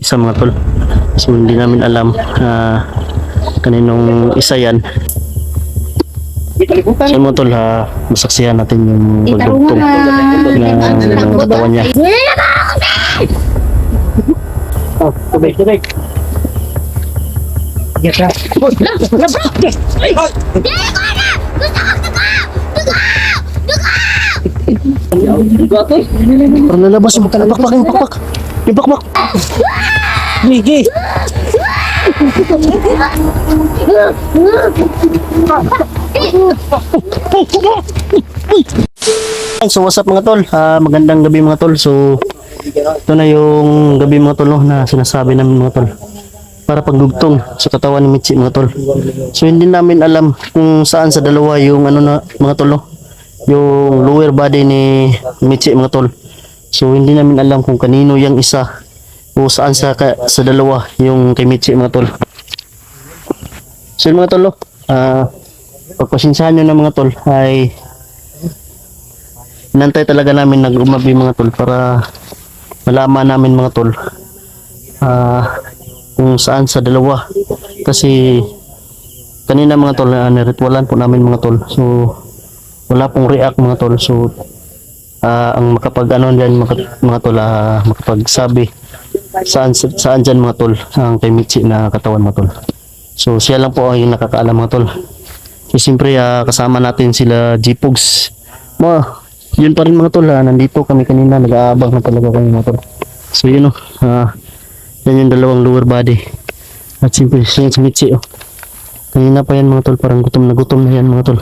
isa mga tol. So hindi namin alam kaninong isa yan. So mga tol, masaksihan natin yung pagdugtong ng katawan niya. Oh, tubig. Parang lalabas yung pakpak. Yung pakpak. Migi. So what's up mga tol? Magandang gabi mga tol. So ito na yung gabi mga tol, no, na sinasabi namin mga tol, para pagdugtong sa katawan ni Mitchie mga tol. So hindi namin alam kung saan sa dalawa yung ano na mga tol, no? Yung lower body ni Mitchie mga tol. So hindi namin alam kung kanino yung isa o saan sa dalawa yung kay Mitchie mga tol. So mga tol, no, pagpasensyahan nyo na mga tol, ay nantay talaga namin nag-umabi mga tol para malaman namin mga tol kung saan sa dalawa, kasi kanina mga tol niritwalan po namin mga tol. So wala pong react mga tol. So ang makapag ano diyan mga tol, makapagsabi saan dyan mga tol ang kay Mitchie na katawan mga tol. So siya lang po ang nakakaalam mga tol. So siyempre kasama natin sila G-Pogs. Yun pa rin mga tol, nandito kami kanina, nag-aabang na talaga kami mga tol. So yun yan yung dalawang lower body. At siyempre si Mitchie, kanina pa yan mga tol, parang gutom na yan mga tol.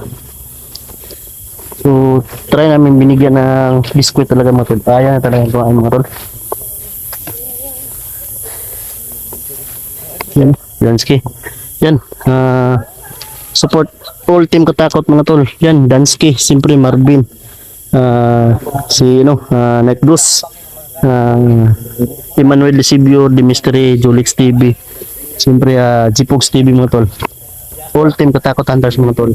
So try namin binigyan ng biskwit talaga mga tol. Ayan na talaga yung kumain mga tol. Yan, Dansky. Yan, support all team Katakot mga tol. Yan, Dansky, siyempre Marvin, si Night Goose, Emmanuel Decibio, The Mystery, Julix TV, siyempre G-Pogs TV mga tol. All team Katakot Hunters mga tol.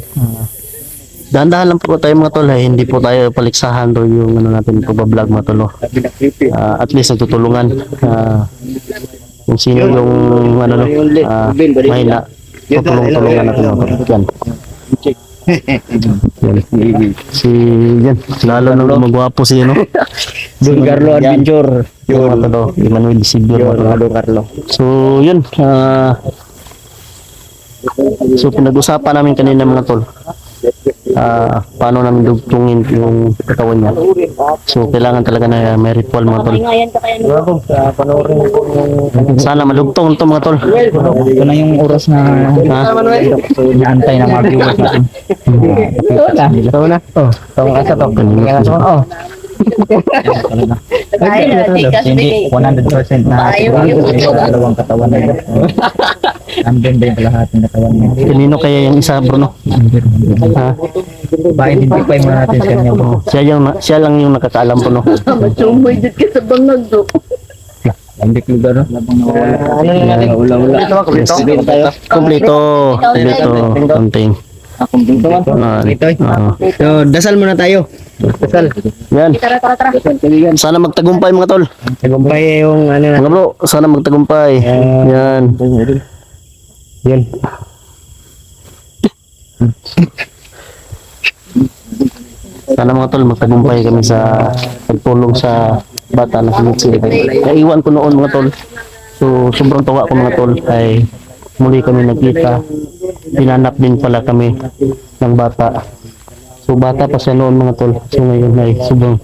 Dahan-dahan lang po tayo mga tol, hindi po tayo paliksahan to yung natin pagbablog mga tol. At least nagtutulungan kung sino yung mahina, tutulong-tulungan natin mga tol. Yan. Yan. Lalo nang magwapo si Don Carlo Adventure. Yung Emmanuel Decibio, Don Carlo. So yun, so pinag-usapan namin kanina mga tol, paano namin dugtungin yung katawan niya. So kailangan talaga na may ritual mga tol. Sana malugtong ito mga tol. Ito na yung oras na naantay na mga viewers natin. Ito na. Tawang ka sa to. Hindi 100% na dalawang katawan na ito. Andun ba yung lahat ng katawan niya? Kanino kaya yung isa, Bruno? Ba-identify mo natin sa kanya, bro. Siya lang yung nakakaalam po, no? Machumoy dito ka sa bangag do. Hindi ko gano'n. Ano na natin? Ula-ula. Kompleto. Konting. Kompleto man. So, dasal muna tayo. Dasal. Yan. Tara. Sana magtagumpay mga tol. Tagumpay yung ano na. Mga bro, sana magtagumpay. Yan. Yan. Sana mga tol, magtagumpay kami sa pagtulong sa bata na si Mitchie. Naiwan ko noon mga tol. So sobrang tuwa ko mga tol, ay muli kami nagkita. Pinanap din pala kami ng bata. So bata pa siya noon mga tol. So ngayon ay sobrang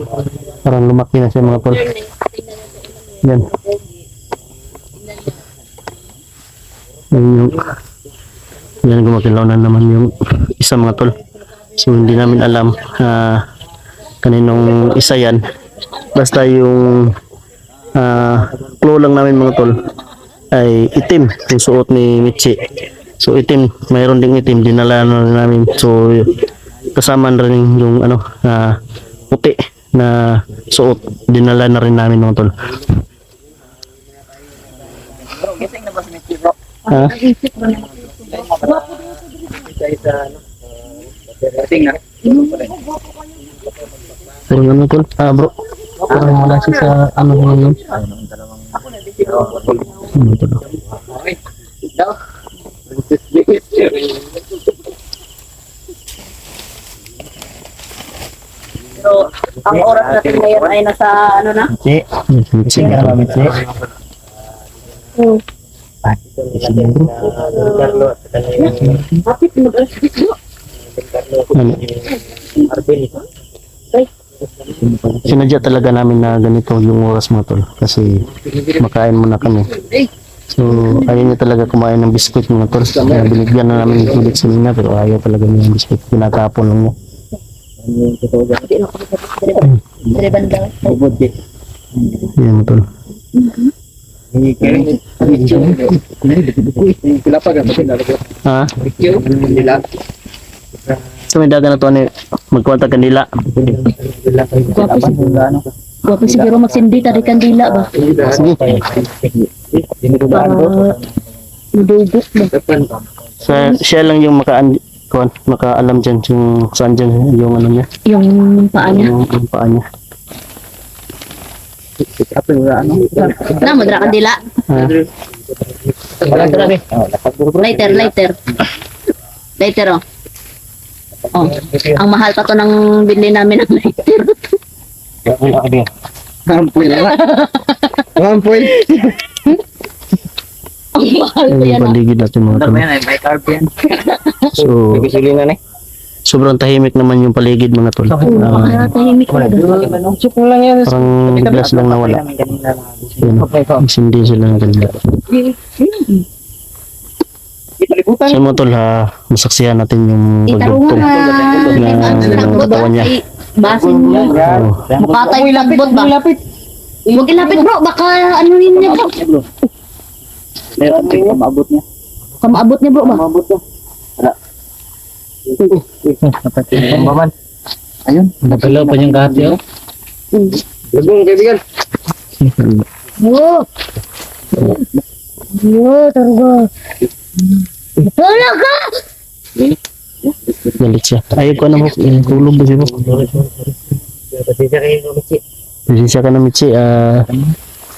parang lumaki na siya mga tol. Yan. Yan, gumakilaw na naman yung isa mga tol. So hindi namin alam kaninong isa yan. Basta yung clue lang namin mga tol ay itim yung suot ni Mitchie. So itim, mayroon ding itim, dinala na namin. So kasama na rin yung puti na suot, dinala na rin namin mga tol. Gising na ba si Mitchie bro? Gising na. Parang ano tol? Bro, parang wala siya sa ano ngayon. Tol. Pero ang oras natin ngayon ay nasa ano na? Si. Si nga kami si. Kapit mag-alas bro. Ano? Sinadya talaga namin na ganito yung oras mga tol kasi makain muna kami. So ayaw niya talaga kumain ng biskuit mga tol. Kaya binigyan na namin ng ulit sa niya pero ayaw talaga niya ng biskuit. Pinatapon lang niya. Hindi na kami sa banda. Yan mga tol. Ha? Sa may daga na to ano magkwanta kanila. Gwapo siguro magsindi tadi kandila ba? Sige. Para madugot ba? Siya lang yung makaalam dyan yung saan dyan yung ano niya. Yung paa niya. Yung paa niya. Na, madra kandila. Ah, Lighter. Lighter oh. Oh, ang mahal pa to ng binili namin ng lighter. Ampoy na. Ampoy. Ang mahal yun pa yan yung oh. paligid natin mga tol. May carb yan. So, Bigisilingan eh. sobrang tahimik naman yung paligid mga tol. Kaya tahimik na. Suk lang yan. Parang biglas lang nawala. Yun, nagsindi sila ng kanila. Sa mga tol ha, masaksihan natin yung pagdugtong ng katawan niya. Basin mo. Oo. Mukha tayo lagbot ba? Huwag ilapit bro, baka ano rin niya bro. Maabot niya. Kamaabot niya bro ba? Maman. Ayun. Nagalaw pa yung kahati oh. Lagong kaibigan. Oo. Oo, taruga. Talaga! Galit siya. Ayaw ko na mo. Kulog ba siya mo? Pasensya ka na Mitzi.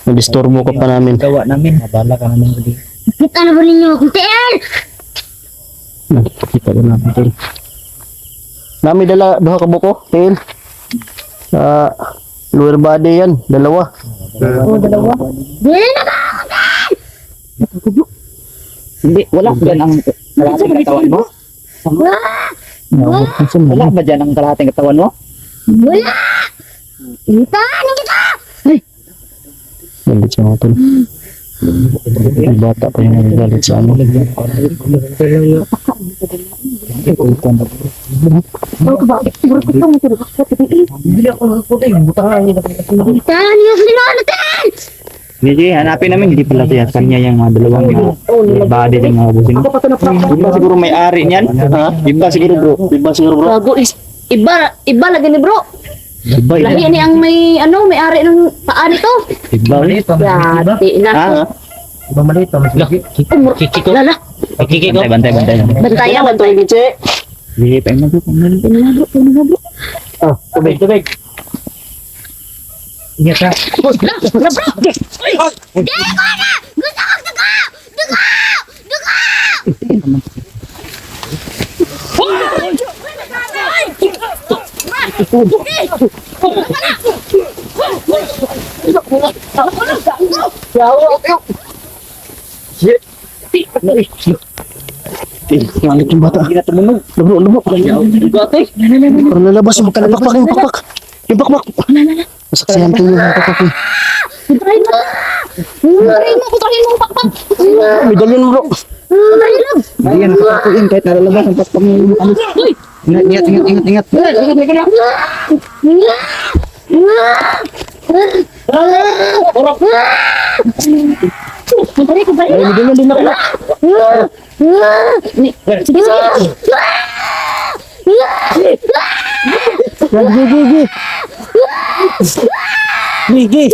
Nadisturbo ka pa namin. Gawa namin. Nabala ka naman ko din. Kita na ba ninyo akong tiyan? Kita ko namin tol. Nami dala duha ka buko, Tel. Lower body yan, dalawa. Oo, dalawa. Dili na ba? Hindi, wala ba dyan ang kalahating katawan mo? Wala ba dyan ang kalahating katawan mo? Wala! Kita! Ano kita? Galit siya mga tol. Yung bata pa yung galit sa ano. Oo, ka ba? Siguro ko mo siguro. Hindi ako nagputi, butangan niya. Kita! Niyo sa lino natin! Hindi, hanapin namin. Hindi pala siya. Kanya yung mga dalawang yung body ng mga busin. Iba siguro may-ari niyan. Ha? Iba siguro bro. Diba siguro bro? Bago is... Iba lagi ni bro. Iba Lagi ni ang may ari ng paa nito. Iba. Yati na. Ha? Iba maliit. Kiki ko. Lala. Kiki ko. Bantay. Bantayan, bantay. Hindi pa yung mag-bro. Pinala bro. Oh, tubig. Ingat ka. Bro! Di ko na! Gusto ko dugo! Galit yung bata. Hindi na tumunog. Lumok. Parang lalabas yung pakpak. Yung pakpak. Masaksihan ko yung pakpak eh. Kutrahin mo! Kutrahin mo! Pakpak! Medalyon mo bro. Kutrahin mo! Hindi yan nakakakuin kahit nalalabas ang patpang yung ano. Ingat. Kumpari. Medalyon din ako. Sige. Gigi.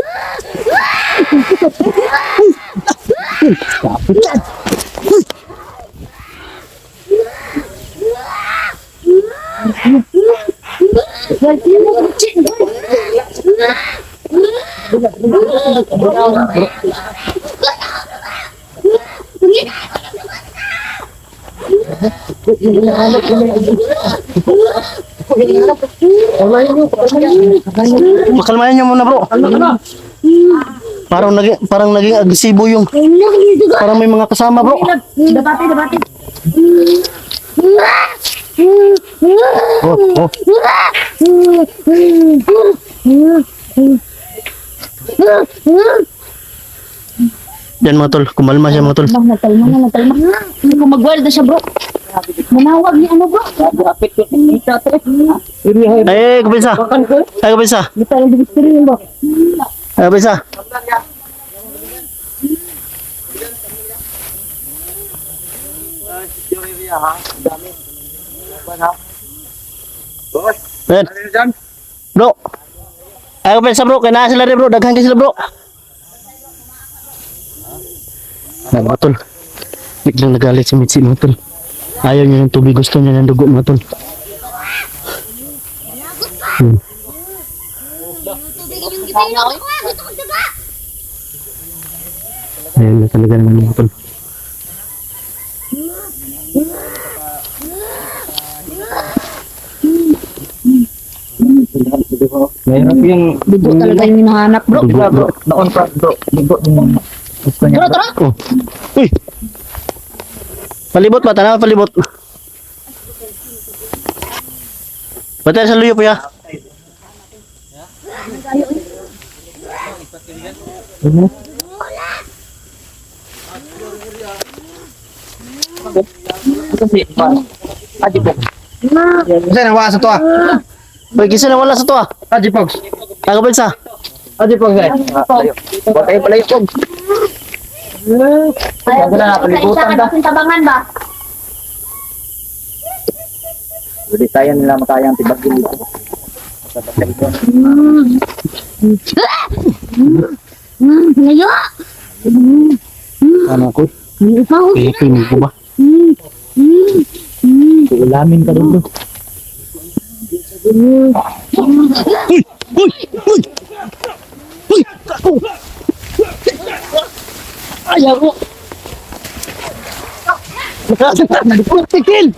Pakalmayan niyo muna, bro. Parang naging agresibo yung parang may mga kasama, bro. Dabate. Oh. Yan mga tol, kumalma siya mga tol. Natalma. Hindi ko mag-weld na siya, bro. Manawag ni ano, bro. Ay, kabisa. Ay, kabisa. Ay, kabisa. Ben. Bro. Ay, kabisa bro, kaya na sila rin bro, daghan kayo sila bro. Ay, mga tol. Biglang nagalit si Mitzi mga tol. Ayaw niya ng tubig, gusto niya ng dugo mga tol. Ayun na talaga naman mga tol. Mahirap yung Dugo talaga yung hinahanap, bro. Dugo, bro. noon pa bro. Ligo yung gusto niya. Tara. Oh. Uy! Palibot ba? Tanaw palibot. Batay sa luyo po ya. Kasi Aji Box. Kasi nawa sa to ah. Uy, kisa na wala sa to ah. Aji Box. Tagabal sa. Aji Box ay. Batay pala yung Box. Ayaw Wala na, palibutan ka. Tabangan ba? Hindi tayo nila makayang tibagin dito. Sa batay ko. Ngayo. Ano ko? Ikaw. Pinig ko ba? Ulamin ka dito. Uy! Uy! Uy! Uy! Ako! Ayaw ko! Tigil!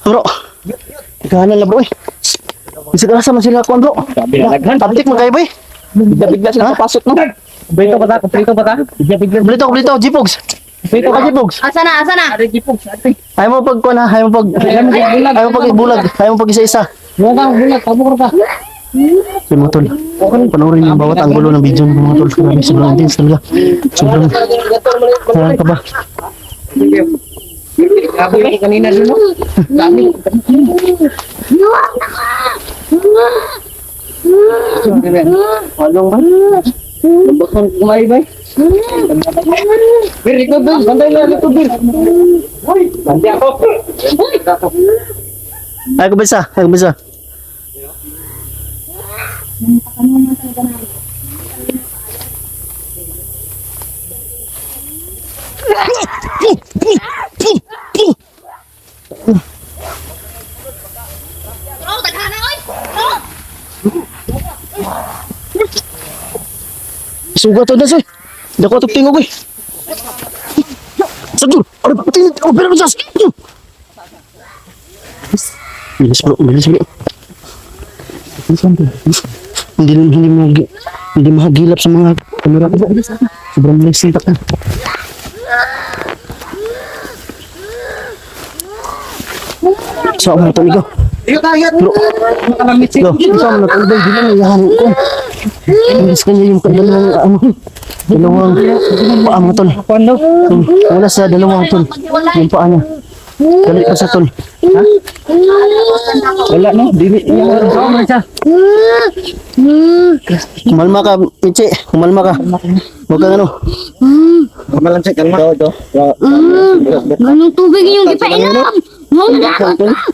Bro, ikahanan lang bro eh. Bisa ka sama sila kuan bro. Tabtik mo kayo boy. Bigla sila papasok no. Kumplito ba ta? Kumplito ba ta? Blito, Jipogs. Blito ka Jipogs. Asa na? Ari Jipogs. Ayaw mo pag kuan ha, ayaw mo pag ibulag, ayaw mo pag isa-isa. Wala bulag, pabor ka. Sige mga tol, panoorin yung bawat anggulo ng video ng mga tol. Grabe, sobrang intense talaga. Sobrang, parang ka ba? Ako yung kanina din mo. Dami. Walong ba? Lambakon kumay ba? Bir, ikaw doon. Bantay lang ito, Bir. Bantay ako. Ayaw ko bisa, ayaw ko bisa. Oh, taghana oy. Sugat to na soy. Dako atok tingog eh. Sadur, ada pating, pero jas. Bilis bro. Hindi mahagilap sa mga kamera ko. Sobrang bilis ng takpan. Sa mga tol ikaw. Bro, sa mga tol ba, hindi lang nayahan ko. Bilis kanya yung dalawang paa mga tol. Wala sa dalawang tol. Yung paa niya. Dali pa sa tol. Wala no, dili. Kumalma ka, Michi. Kumalma ka. Huwag kang ano. Malansay kalma. Ito. Ganong tubig yung ipainom.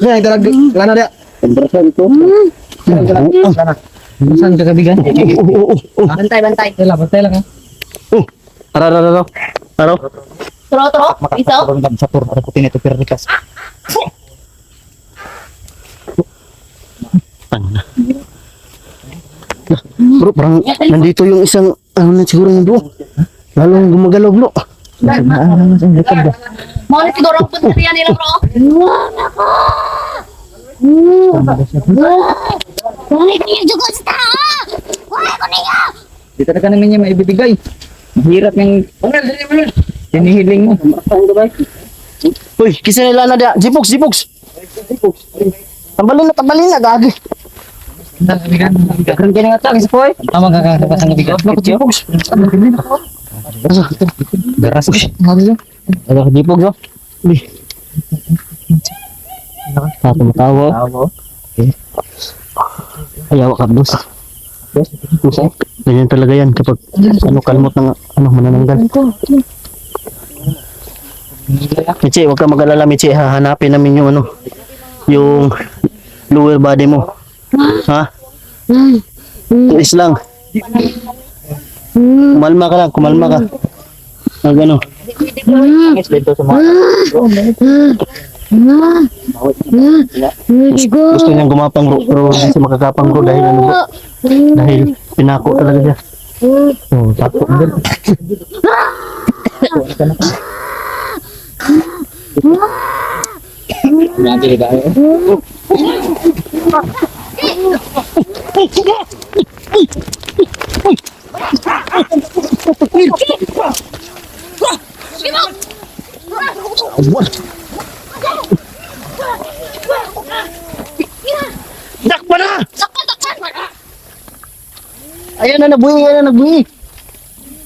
Yan, ito lana dia. Pembersan itu. Lana. Saan ka kabigan? Bantay. Bantay lang ha. Araro. Tro. Isaw. Makakaroon ng sapur. Ada putin itu pirrikas. Bro, parang nandito yung isang, ano na siguro yun bro. Lalong gumagalaw bro. Mau na siguro ang punteriya nila, bro. Balik niyo juga sa tao! Wala ko niyo! Di talaga namin niya maibibigay. Hirap yung hinihiling mo. Uy, kisa nila na dia. Jipoks. Tambalin na, gagi. Kagran ka nga tayo, Spoy. Tama ka kakapasang ibigat. Jipoks. Garas. Ada jipoks, oh. Tawa. Ayaw ka, boss. Ganyan talaga yan kapag kalmot ng manananggal. Michi, huwag ka mag-alala, Michi. Hahanapin namin yung yung lower body mo. Ha? Tiis lang. Kumalma ka. Ano? Gusto niyang gumapang bro, pero hindi siya makakapang bro dahil bro? Dahil pinako talaga siya. Oh, tapo. Nanti ba? Dakpa na! Ayan na nagbuhi.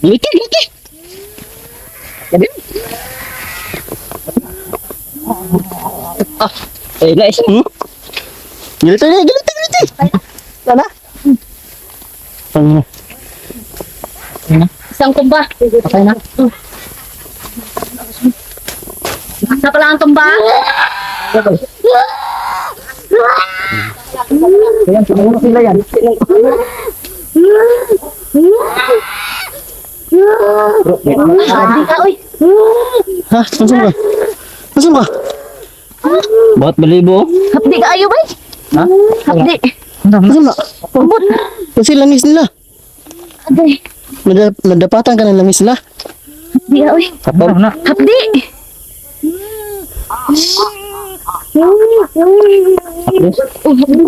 Liti. Guys. Giliti. Sana? Isang tumba. Okay na. Isa pala ang tumba. Yan, siguro sila yan. Hindi ka, uy. Ha? Nasaan ka? Bakit balibo? Hapdi ka ayo, bay. Ha? Hapdi. Nasaan ka? Pambot. Kasi langis nila. Aday. Nadapatan ka ng langis nila. Hapdi ka, uy. Kapag Hapdi.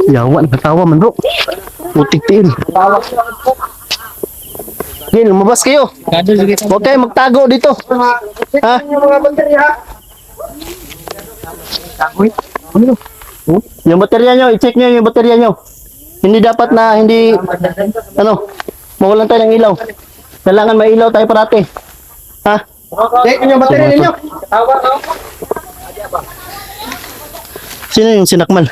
yawan, natawa man bro. Putik tiil. Gil, lumabas kayo. Kadol sige. Huwag kayo magtago dito. Ha? Yung baterya nyo, i-check nyo yung baterya nyo. Hindi dapat na, mawalan tayo ng ilaw. Kailangan may ilaw tayo parati. Ha? Check nyo yung baterya ninyo. Sino yung sinakmal?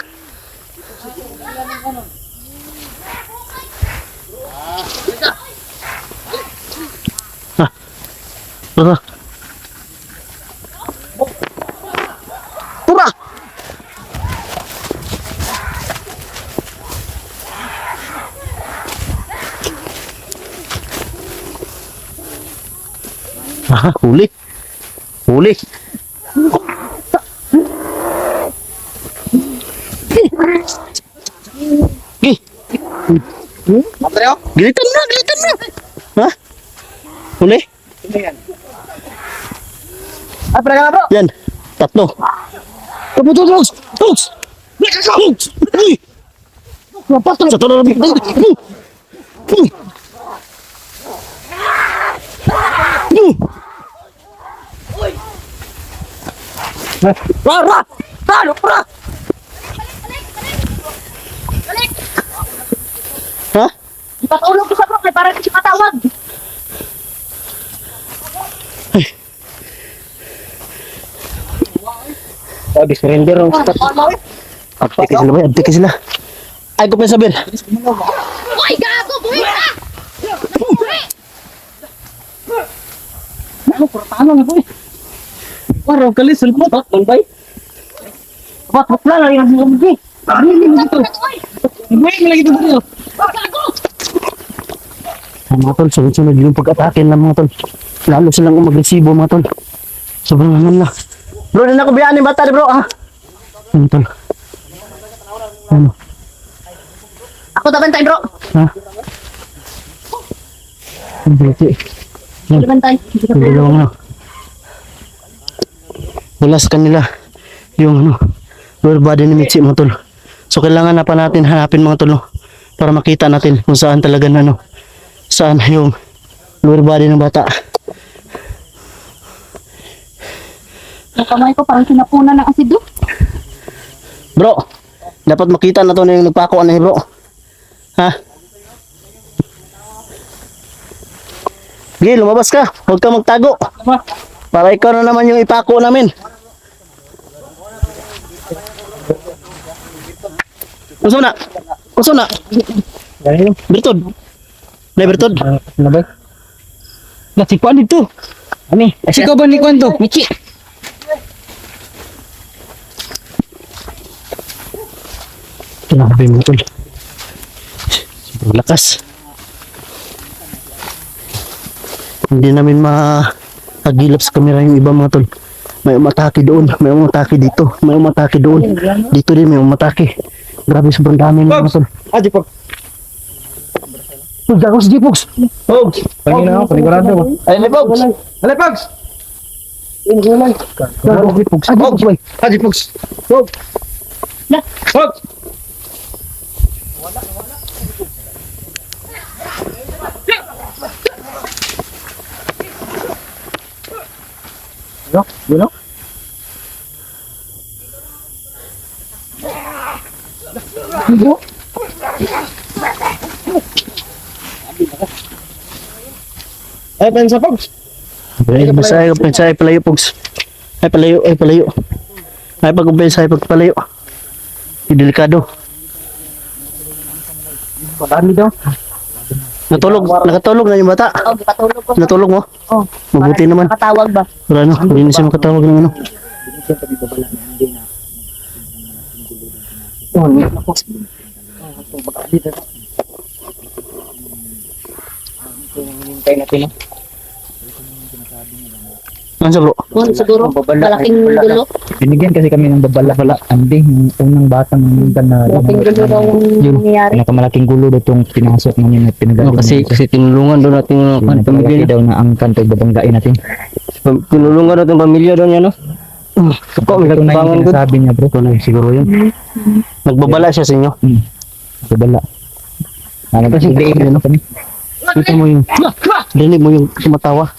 Ha? Tara. Tara! Huli. Gilitan mo. Ha? Huli? Pera ka bro? Yan. Tatlo. Tugs! Uy! Napatol sa tulad ng Ha? Ipatulog ko sa bro, kaya parang hindi siya matawag. Surrender ang spot. Abdi ka sila. Ay, ko sabihin. Uy, gago, buhay ka! Parang kalis, sulpot. Balbay. Wala lang yung mga Mga tol, sunod-sunod yung pag-atake ng mga tol. Lalo silang umagresibo mga tol. Sobrang naman na. Bro, din ako biyaan ni bata bro, ha? Ano tol? Ano? Ako tabantay, bro. Ha? Hindi. Laban tayo. Yung dalawang ano. Wala sa kanila. Yung ano. Lower body ni Mitzi mga tol. So kailangan na pa natin hanapin mga tol. No? Para makita natin kung saan talaga na ano. Saan yung lower body ng bata. Yung kamay ko parang sinapunan ng asido. Bro, dapat makita na to na yung nagpako na bro. Ha? Sige, lumabas ka. Huwag ka magtago. Para ikaw na naman yung ipako namin. Kuso na. Kuso na. Bertod. Na Bertod. Ano ba? Nasikuan dito. Ani? Sikaw ba ni Kwento? Michi. Grabe mo tol. Sobrang lakas. Hindi namin makagilap sa kamera yung iba mga tol. May umatake doon, may umatake dito, may umatake doon. Dito din may umatake. Grabe sobrang dami mga tol. Aji po. Huwag ako si Jipox. Pogs. Pangina ako, panigurado ko. Ay, may Pogs. Dali, Pogs. Jipox. Aji Pogs. Pogs. Pogs. Ano? Ay, pensa Pogs. Ay, palayo, Pogs. Ay, palayo. Ay, pag-umpisa, pagpalayo. Delikado. Patami daw. Nakatulog na yung bata. Oh, gipatulog ko. Natulog mo? Oh. Mabuti naman. Nakatawag ba? Wala no, hindi na siya makatawag ng ano. Ano sa bro? Kung siguro, malaking gulo. Binigyan kasi kami ng babala. Andi, yung unang batang minsan na Malaking gulo daw Yun. nangyayari. pinakamalaking gulo daw itong pinasok namin at pinagaling Kasi tinulungan doon natin yung pamilya daw na ang kanto babanggain natin. tinulungan natin yung pamilya doon yan no. Suko, may Ito na katubangan yung doon. sinasabi niya bro. Ito na siguro yun. Nagbabala siya sa inyo. Babala. Ano ba siya? Ano kami? Kita mo yung, dinig mo yung tumatawa.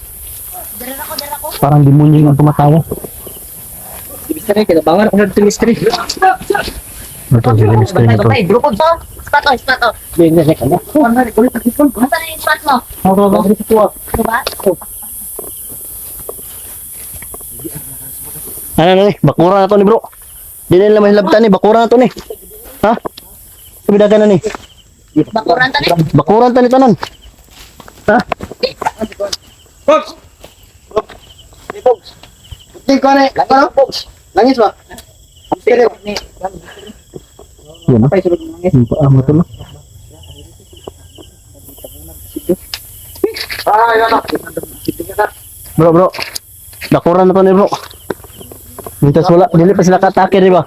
Parang demonyo yung tumatawa. Mystery, kinabangan ako ng mystery. Ito, sige, mystery na to. Brukod to. Spot oh, spot oh. Nasaan na yung spot mo? Diba? Ano ni? Bakura na to ni bro. Di na nila mahilabtan ni. Bakura na to ni. Ha? Kumidagan na ni. Bakuran tani. Bakuran ta ni tanan. Ha? Pogs! Pogs. Ting ko na. Ano? Pogs. Langis ba? Yan na. Yung paa mo to no? Bro. Bakuran na to ni bro. Mintas wala. Dili pa sila katake di ba?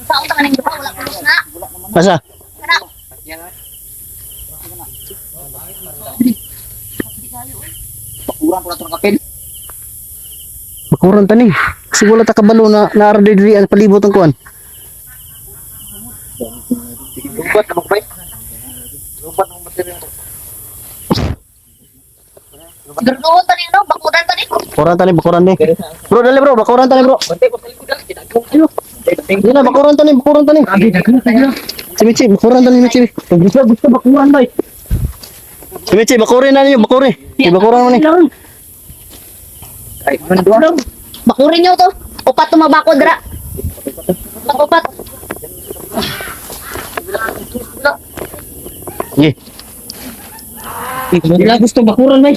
Saan ka nang duha? Wala pulos na. Asa? Kana. Bakuran ta ni. Kasi wala ta kabalo na naarade diri ang palibot ang kuan. Lubat na magbay. Lubat na magbay. Siguro tani no, bakuran tani. Bakuran ni. Bro, dali bro, bakuran ta ni bro. Hindi na, bakuran ta ni. Si Michi, bakuran ta ni Michi. Gusto bakuran ba? Si Michi, bakurin na niyo, bakuri. Bakuran mo ni. Ay, manduwa. Bakurin niyo to. Upat tumabako dra. Upat. Sige. Wala gusto bakuran bay.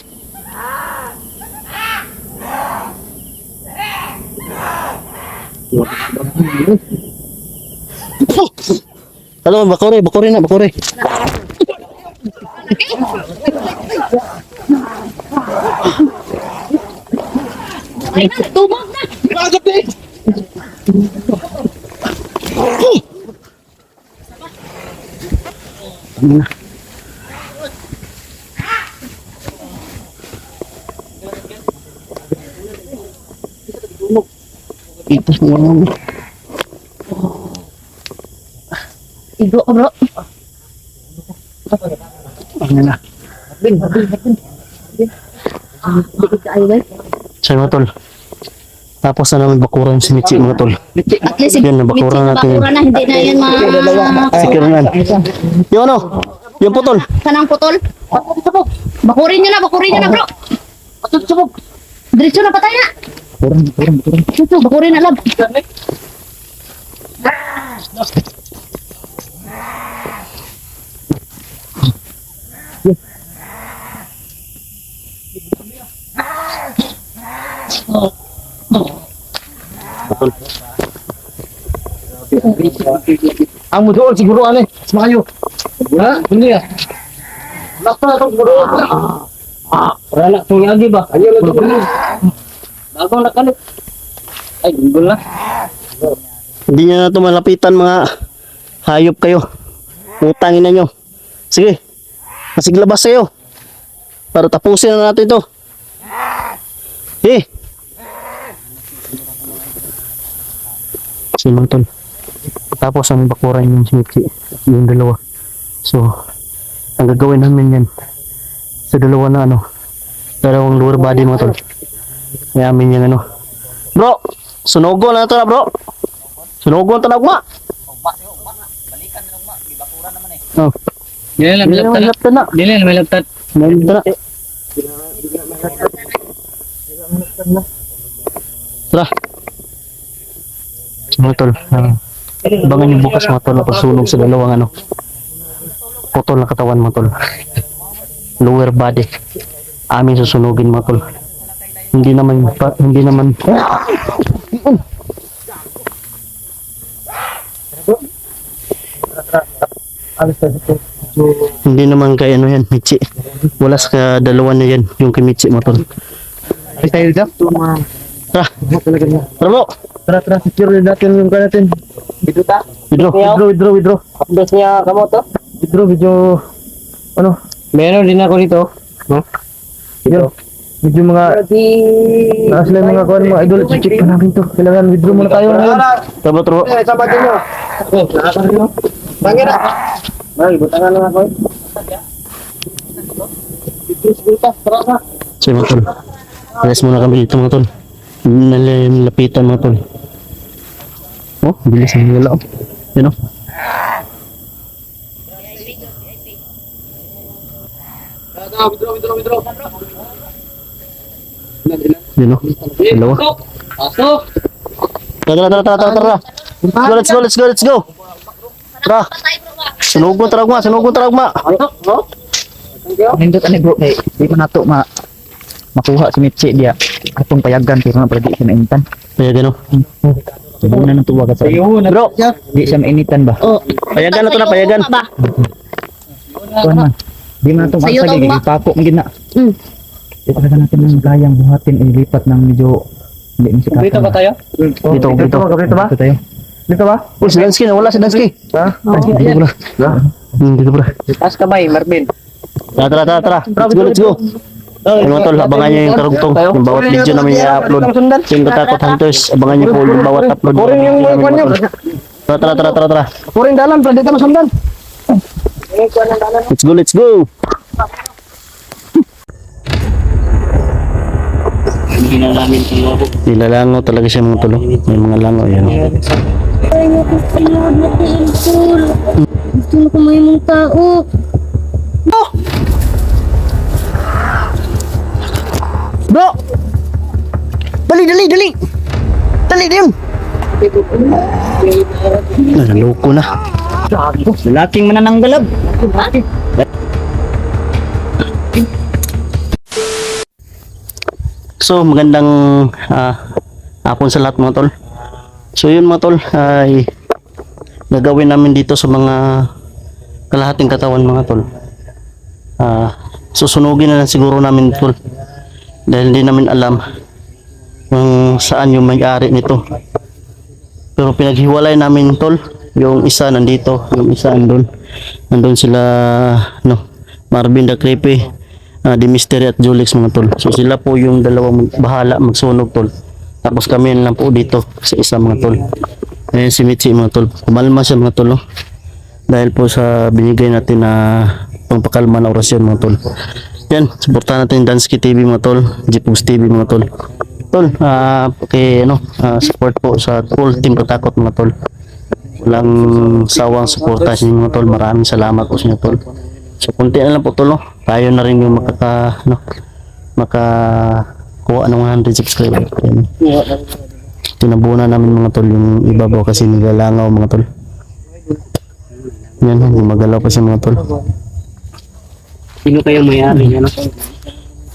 Ano, bakuri na. Ay, tumog na. Yun na. Itas mo lang. Igo ka bro. Ano na. Dikit ka ayo guys. Sa'yo mga tol. Tapos na namin bakuran si Michi mga tol. At least Yan, nabakuran natin. Bakura na, hindi na yan Sikirangan. Yung ano? Yung putol. Kanang putol. Bakurin nyo na bro. Diretso na patay na. Ito, bakurin na lab. Ang mudool siguro ano eh. Sumakayo. Ha? Hindi ah. Lakto na itong siguro. Wala na. Tungi agi ba? Ayaw na ito. Bagong nakalit. Ay, gulol na. Hindi nyo na ito malapitan mga hayop kayo. Utangin na nyo. Sige. Masiglabas kayo. Para tapusin na natin ito. Si mga tol. Tapos ang bakuran yung si Michi. Yung dalawa. So, ang gagawin namin yan. Sa dalawa na ano. Dalawang lower body mga tol. May amin yung ano. Bro! Sunugo na ito na bro! Sunugo na ito na ugma! Oh. Dili na, may laptop na. Dili na, may laptop. Tara. Mga tol, abangan yung bukas mga tol na pagsunog sa dalawang ano. Putol na katawan mga tol. Lower body. Amin susunugin mga tol. Hindi naman hindi naman kay ano yan, Michi. Wala sa dalawa na yan, yung kay Michi mga tol. Ay, tayo dap. Tara. Tara bro. Tara, secure natin yung ka natin. Dito ta? Withdraw. Update niya kamo to? Withdraw, video. Ano? Meron din ako dito. No? Dito. Medyo mga naas lang mga kuwan, mga idol. Check pa namin to. Kailangan withdraw muna tayo ngayon. Tara bro. Sabatin nyo. Nakakari nyo. Bangin na. Bangin, butangan lang ako. Tara na. So mga tol. Alas muna kami dito mga tol. Nalapitan mga tol. Oh, bilis ang nila oh. Yan oh. Withdraw. Yan oh. Dalawa. Pasok. Tara. Let's go. Tara. Sunugon taragma. Nindot ani bro kay di ko nato makuha si Mitsi dia atong payagan pero na pwede siya mainitan. Ayan oh. Sabi na nang tuwa ka sa Bro, di siya mainitan ba? Oh. payagan na to na payagan. Kuan man. Di man atong Sa'yo asag daw ba? ipako gid na. Mm. Ito na natin ng gayang buhatin ilipat ng medyo hindi masikatan. Dito ba tayo? Dito ba? Dito tayo. Dito ba? Oh, si Dansky na wala si Dansky. Ha? Dito bro. Dito bro. Taas kamay, Marvin. Tara. Let's go. Mga tol, abangan nyo yung karugtong. Yung bawat video namin i-upload. Team Katakot Hunters, abangan nyo po yung bawat upload. Kurin yung mga kwan nyo. Tara. Kuring dalan, pwede ka masundan. Let's go. Nilalangaw talaga siya mga tulo. May mga langaw yan. Ay, nakapilod na timpul. Gusto na kumain mong tao. Bro! Dali! Dali din! Naloko na. Lalaking manananggalab. So, magandang hapon sa lahat mga tol. So, yun mga tol, ay gagawin namin dito sa mga kalahating katawan mga tol. Susunugin na lang siguro namin tol. Dahil hindi namin alam kung saan yung may-ari nito. Pero pinaghiwalay namin tol Yung isa nandito, yung isa andun. Andun sila, no, Marvin the Creepy, The Mystery at Julix mga tol. So sila po yung dalawang bahala magsunog tol. Tapos kami lang po dito sa isa mga tol. Ayan si Mitzi mga tol. Kumalma siya mga tol. No? Dahil po sa binigay natin na pangpakalma na orasyon mga tol. Yan, supportahan natin Dansky TV mga tol, Jeepus TV mga tol. Tol, support po sa full team Katakot mga tol. Walang sawang suporta sa inyo mga tol. Maraming salamat po sa inyo tol. So kunti na lang po tol, no? Tayo na rin yung makakuha ng 100 subscribers. Tinabunan namin mga tol yung ibabaw kasi nilalangaw mga tol. Yan, magalaw pa siya mga tol. Sino kayang may-ari niya, no?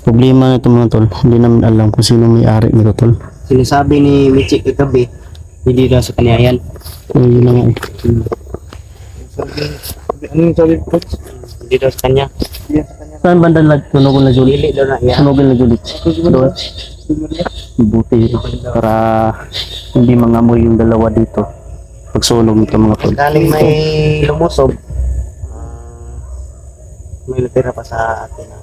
Problema na ito mga tol, hindi namin alam kung sino may-ari nito tol. Sinasabi ni Michi kagabi, hindi daw sa kanya yan. Yun na nga eh. Ano yung sabi ko? Hindi daw sa kanya. Saan banda tunugan na Julie? Dili daw na yan. Tunugan na Julie. Doon. Buti para hindi mangamoy yung dalawa dito. Pagsunog nito mga tol. Galing may lumusob, may natira pa sa atin na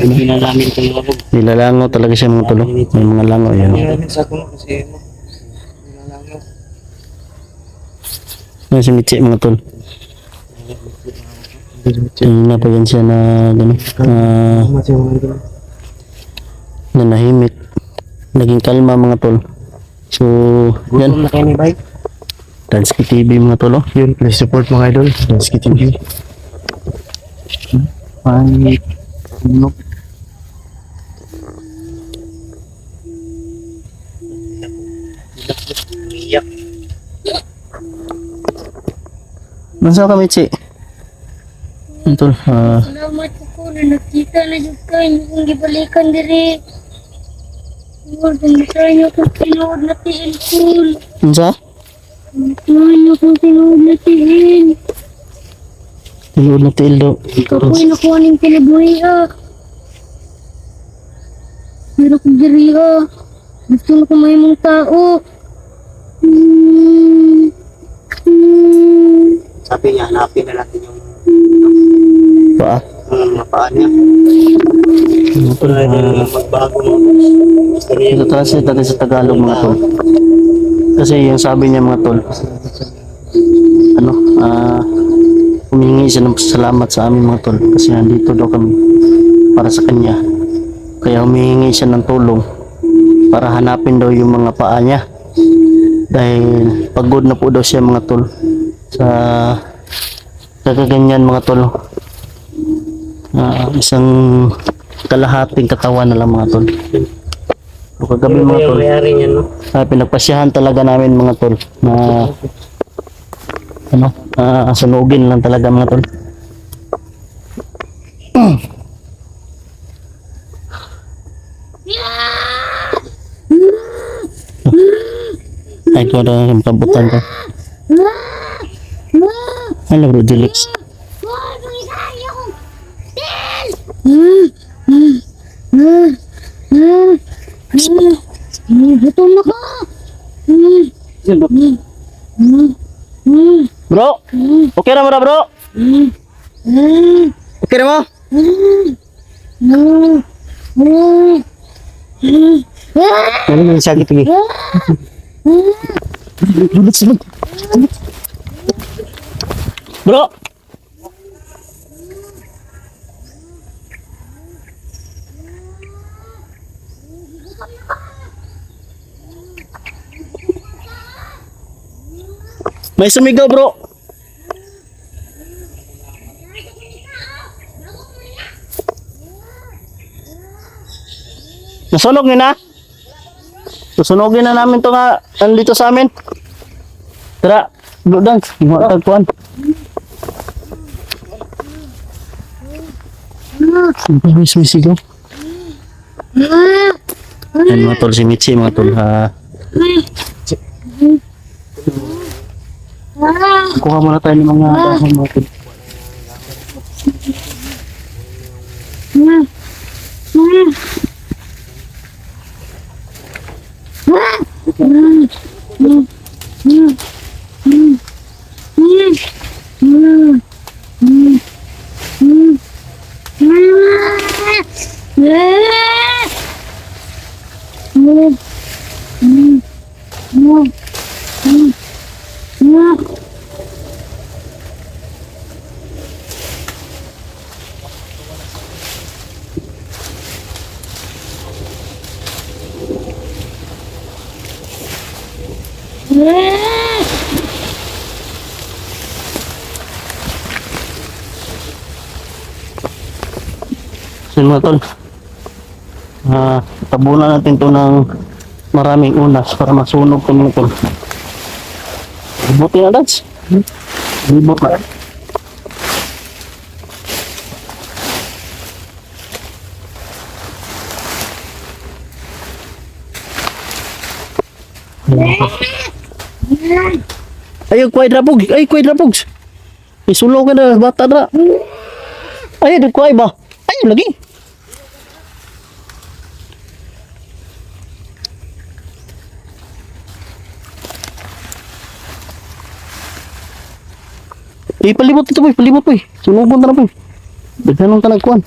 hindi na namin ito yung abog. Nilalangaw talaga siya mga tol. May mga langaw yan. Sa kuno kasi Yan si Mitzi mga tol. Tingnan pa yan siya na gano'n. Na nahimik. Naging kalma mga tol. So, yan. gutom na kayo ni Bay. Dansky TV mga tol. Oh. Yun, please support mga idol. Dansky TV. Ay, ano? Iyak. Nasa ka Mitzi? Yan tol. Salamat ko na nakita na yung kayo kung gibalikan diri. Lord, ang masaya niyo kung tinuod na tiil cool. Nasa? Masaya niyo kung tinuod na tiil. Tinuod na tiil daw. Kapoy na ko aning kinabuhi Pero kung diri gusto na kumay mong tao. Sabi niya, hanapin na natin yung Paa. mga paa niya. Ano tol? Magbago mo. Gusto niya Ito translate natin sa Tagalog mga tol. Kasi yung sabi niya mga tol, humingi siya ng salamat sa amin mga tol kasi nandito daw kami para sa kanya. Kaya humingi siya ng tulong para hanapin daw yung mga paa niya. Dahil pagod na po daw siya mga tol sa kakaganyan mga tol. Isang kalahating katawan na lang mga tol. So, kagabi mga tol, may-ari niya, no? pinagpasyahan talaga namin mga tol na sunugin lang talaga mga tol. Ay, ito na yung kabutan ko. Hello, bro, Julix. Gutom na ka. Bro, okay na mo na bro? Okay na mo? Ano yung sakit lagi? Julix, bro! May sumigaw bro. Nasunog nyo na? Susunogin na namin to nga nandito sa amin. Tara, bro dance. Mga tagpuan. May sumisigaw. Yan mga tol, si Mitzi mga tol. Kuha muna tayo ng mga dahon mga tol. So yun mga tol, tabunan natin to ng maraming unas para masunog to mga tol. Libutin na dads. Libot na. Ayaw, kuhay drapog. Ay, kuhay drapog. Isulo ka na, bata na. Ayaw, di kuhay ba? Ayaw lagi. Palibot ito boy, palibot boy. Sunugon na boy. Daghanong ka nagkuhan.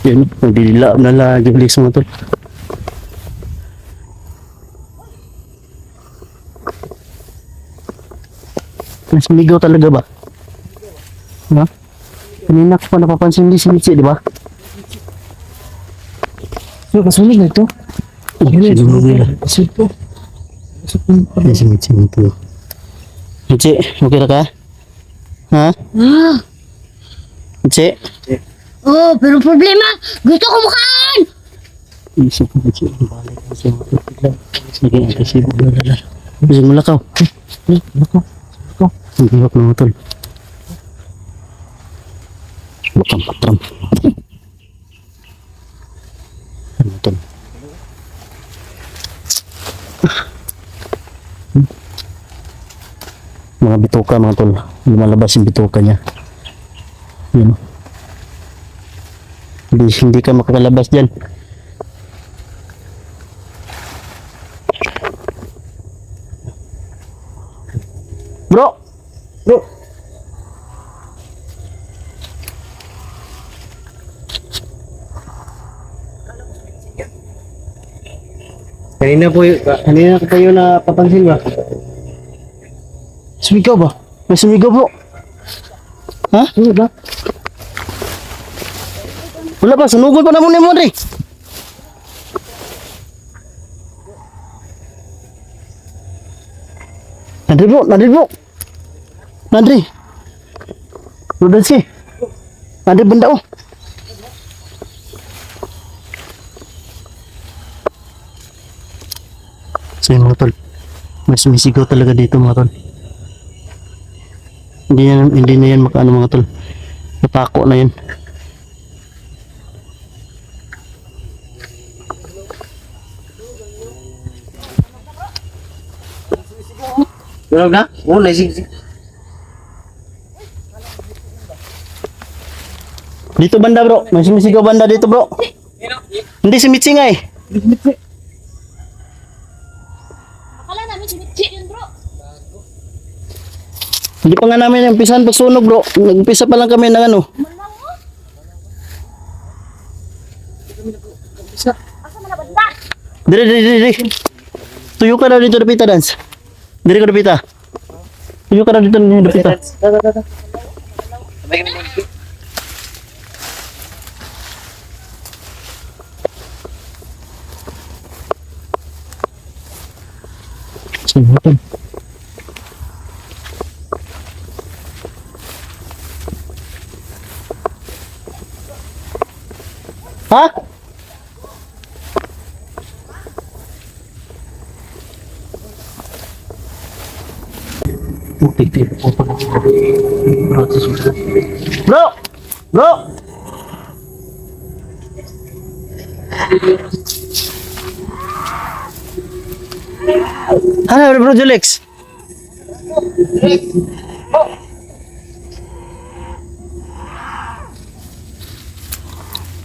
Yan, nagdililap na lagi bilis mga tol. Nasumigaw talaga ba? Ha? Kanina ko pa napapansin di si Mitzi, di ba? So, kasunig na ito. Siguro nila. Ito. Ay, si Mitzi nito. Mitzi, okay na ka? Ha? Mitzi? Oh, pero problema, gusto ko makaan! Isip ko Mitzi, ang balik na siya matutuglan. Naging agresibo na lala. Bisa mo lakaw. Lakaw. Ang hirap na matol. Bukang patram. Ano tol? Mga bituka mga tol, lumalabas yung bituka niya. Yun. Hindi ka makakalabas dyan. Bro! Bro! Kanina ko kayo na papansin ba? Sumigaw ba? May sumigaw bro. Ha? Ano ba? Wala pa, sunugol pa na muna mo rin. Nandri bro, nandri bro. Nandri. Rudanski. Nandri benda oh. So yun mga tol, may sumisigaw talaga dito mga tol. Hindi na yan makaano mga tol. Napako na yan. Tulog na? Oo, naisig. Dito banda bro, may sumisigaw banda dito bro. Hindi si Mitzi nga eh. Akala namin sinitsi yun, bro. Hindi pa nga namin umpisahan pagsunog bro. Nag-umpisa pa lang kami ng ano. Asa man na banda? Dire. Tuyo ka na dito Dapita dance. Dire ka Dapita. Tuyo ka na dito Dapita. Sinutan. Ha? Bro! Bro! Halo bro Julex.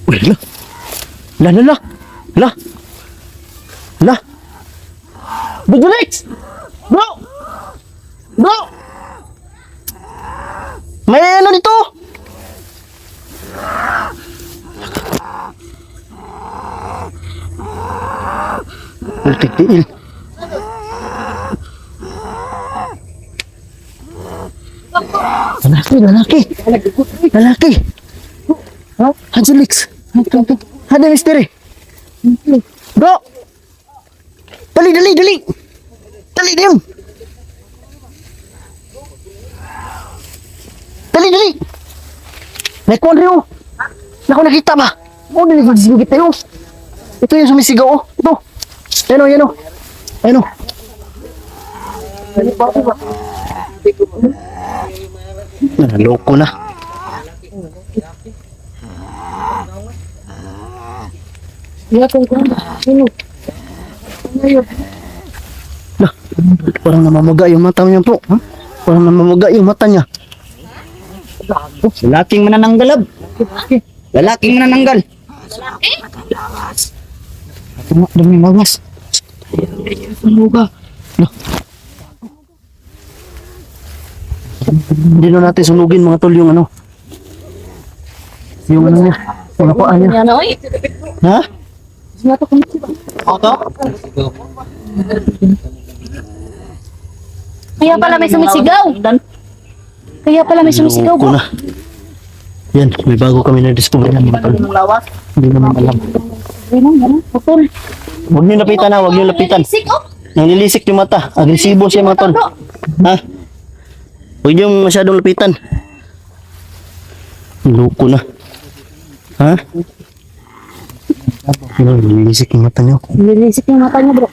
Wait lah. Lah. Bro Julex. Bro. Tigtiil. Lalaki. Lalaki. Angelix. Ada misteri. Bro. Dali. Dali, diam. Dali. Naik ko Andrew. Naku nakita ba? Oh, nilipag-singit tayo. Ito yung sumisigaw, oh. Ito. Yan o. Naloko na. Lah, parang namamaga yung mata niya po. Parang namamaga yung mata niya. Lalaking manananggalab. Lalaking manananggal. Ito nga, dami magas. Ano ka? Lah. Hindi na natin sunugin mga tol yung ano. Yung ano niya. Mga paa niya. Yan oy. Ha? Kaya pala may sumisigaw. Loko na. Yan, may bago kami na-discover yan mga tol. Hindi naman alam. Huwag niyo lapitan ha, huwag niyo lapitan. Nanlilisik yung mata. Agresibo siya mga tol. Ha? Huwag niyo masyadong lapitan. Loko na. Ha? Nanlilisik yung mata niyo. Nilisik yung mata niya, bro.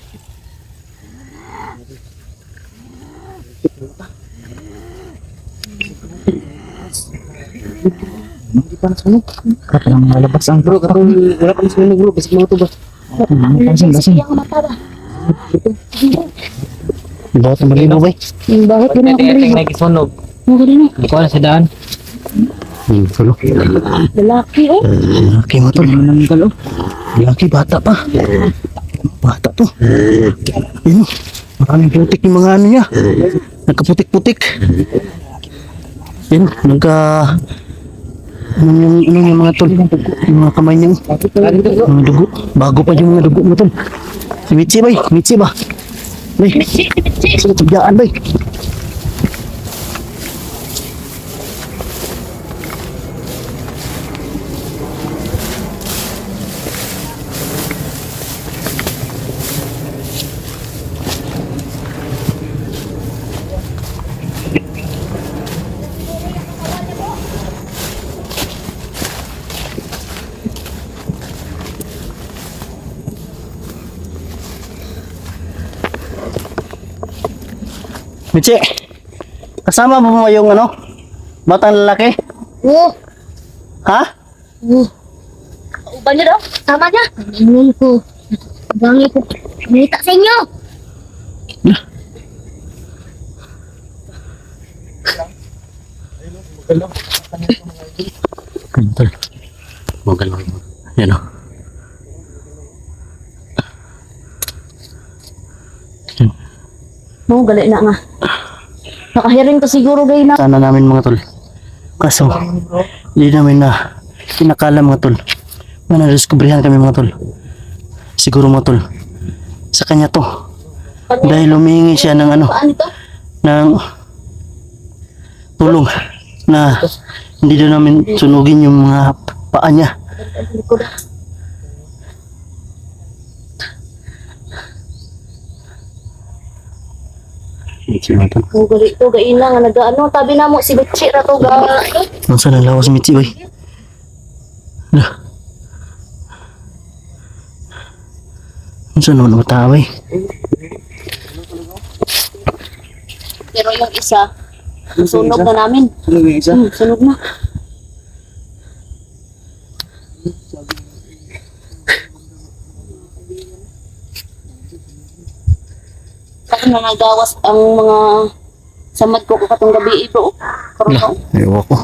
Kapag nang malabas ang bro, kapag wala pang sunog bro, basta mga ito ba? Nilisik yung mata ba? Bakit malibo ba? Bakit yun ako maligo? nagisunog. Ano rin eh? Hindi ko alam sa daan. Tulo. Lalaki oh. Laki mga tol. Manananggal oh. Laki, bata pa. Bata to. Yun. Maraming putik yung mga ano niya. Nagkaputik-putik. Yun. Ano yung mga tol? Yung mga kamay niya. Mga dugo. Bago pa yung mga dugo mo tol. Si Mitzi bay. Mitzi ba? Bay. Mitsi. Tabyaan bay. Mitzi, kasama mo yung ano? Batang lalaki? Oo. Ha? Uban niya daw. Tama niya. Ganun ko. Bangi ko. Minita sa inyo. Tol. Magalang. Yan o. Oo, gali na nga. Nakahiring ko siguro gay na. Sana namin mga tol. Kaso, hindi namin na pinakala mga tol. Manadiskubrihan kami mga tol. Siguro mga tol. Sa kanya to. Dahil humingi siya ng ano, Paano to? ng tulong na hindi daw namin sunugin yung mga paa niya. Mga tol. Oo, gali to. Gay na nga. Nag-ano. Tabi na mo. Si Betsi ra to. Nasa na lawas Mitzi bay? Lah. Nasa naman mata bay? Pero yung isa, sunog na namin. Sunog yung isa. Sunog na. Kasi na nagawas ang mga samad ko katong gabi bro. Karon ko, Ayaw ko.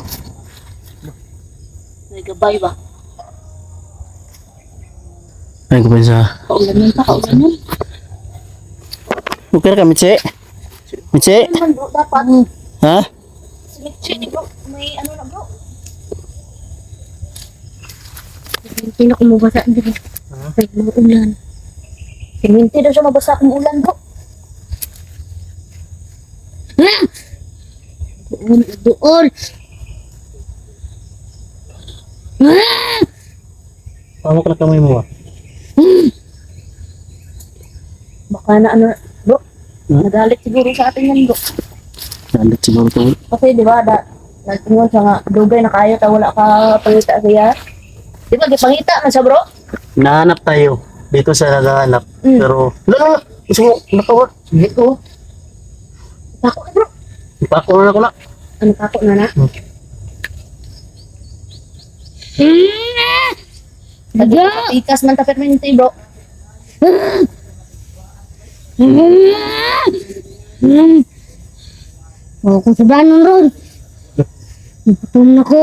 nagabay ba? Ay ko pa sa... Kaulamin pa, kaulamin. Okay ka Mitzi? Mitzi? Naman bro, dapat. Ha? Simitsi ni bro, may ano na bro. Hindi na kumubasa dito. Ay, mga ulan. Siminti daw siya mabasa akong ulan bro. Doon, doon. Pawak na kamay mo ba? Baka na ano, bro. Nagalit siguro sa atin yan bro. Dalit siguro to. Kasi di ba, nagtingon siya nga, dugay na kayo, ta wala ka pangita siya. Di ba, gipangita man siya bro? Nahanap tayo dito sa naghahanap. Mm. Pero, lalo, gusto mo, nakawak. Dito. Tako na bro. Ipako na ako na. Ano tako na na? Ikas man tapit man ito bro. Oh, kung sa banon ron. Naputom na ko.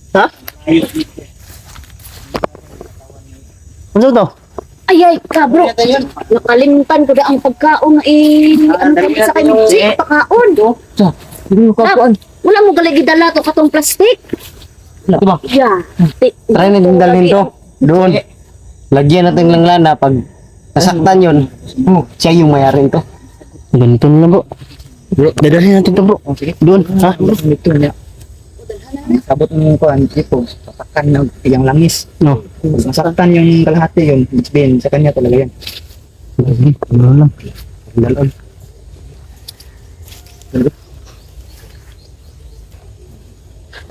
Ha? Ano to? Ay, ka bro. Nakalimutan ko na ang pagkaon na ano kami sa kayo pagkaon. Hindi mo kapuan. Wala mo galigi dala to katong plastic. Ito ba? Yeah. Try natin dalhin to. Doon. Lagyan natin ng lana pag nasaktan yun. Siya yung mayari ito. Ganito na lang bro. Dadalhin natin to bro. Doon, ha? Ito niya. Sabot mo ko ang ito. Patakan na yung langis. No. Pag nasaktan yung kalahati yun. Sabihin, sa kanya talaga yan. Ano lang. Dalon.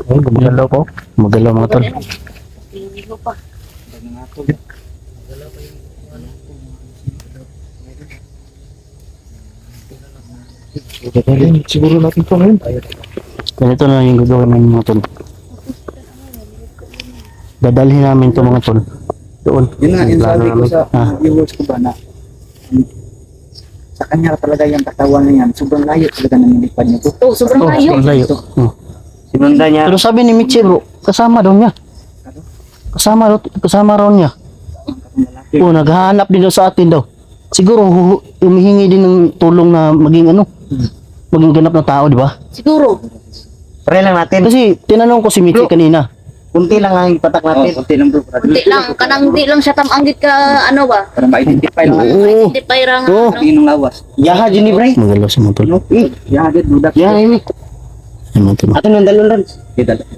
Oh, gumagalaw po. Gumagalaw mga tol. Siguro natin ito ngayon. Ganito na yung gagawin namin mga tol. Dadalhin namin to mga tol. Doon. Yun nga, yung Plano sabi ko namin. sa Ah. viewers ko ba na sa kanya talaga yung katawan na yan, sobrang layo talaga ng nilipad niya to. Oh, sobrang Oh, layo. ang layo. Oh. Sinunda niya. Pero sabi ni Michi bro, kasama daw niya. Kasama raw niya. Oh, naghahanap din daw sa atin daw. Siguro humihingi din ng tulong na maging ano, maging ganap na tao, di ba? Siguro. Try lang natin. Kasi tinanong ko si Michi kanina. Kunti lang ang patak natin. Kunti lang bro. Hindi lang, kanang di lang siya tamanggit ka, ano ba? Para ma-identify lang. Oo. Hindi pa irang, Oo. ano. Tingin ng lawas. Yaha, Jenny Bray. Magalaw si mga tol. Yaha, Jenny. Budak. Yaha, ini. Ay, mga tol. Ato nang dalon rin.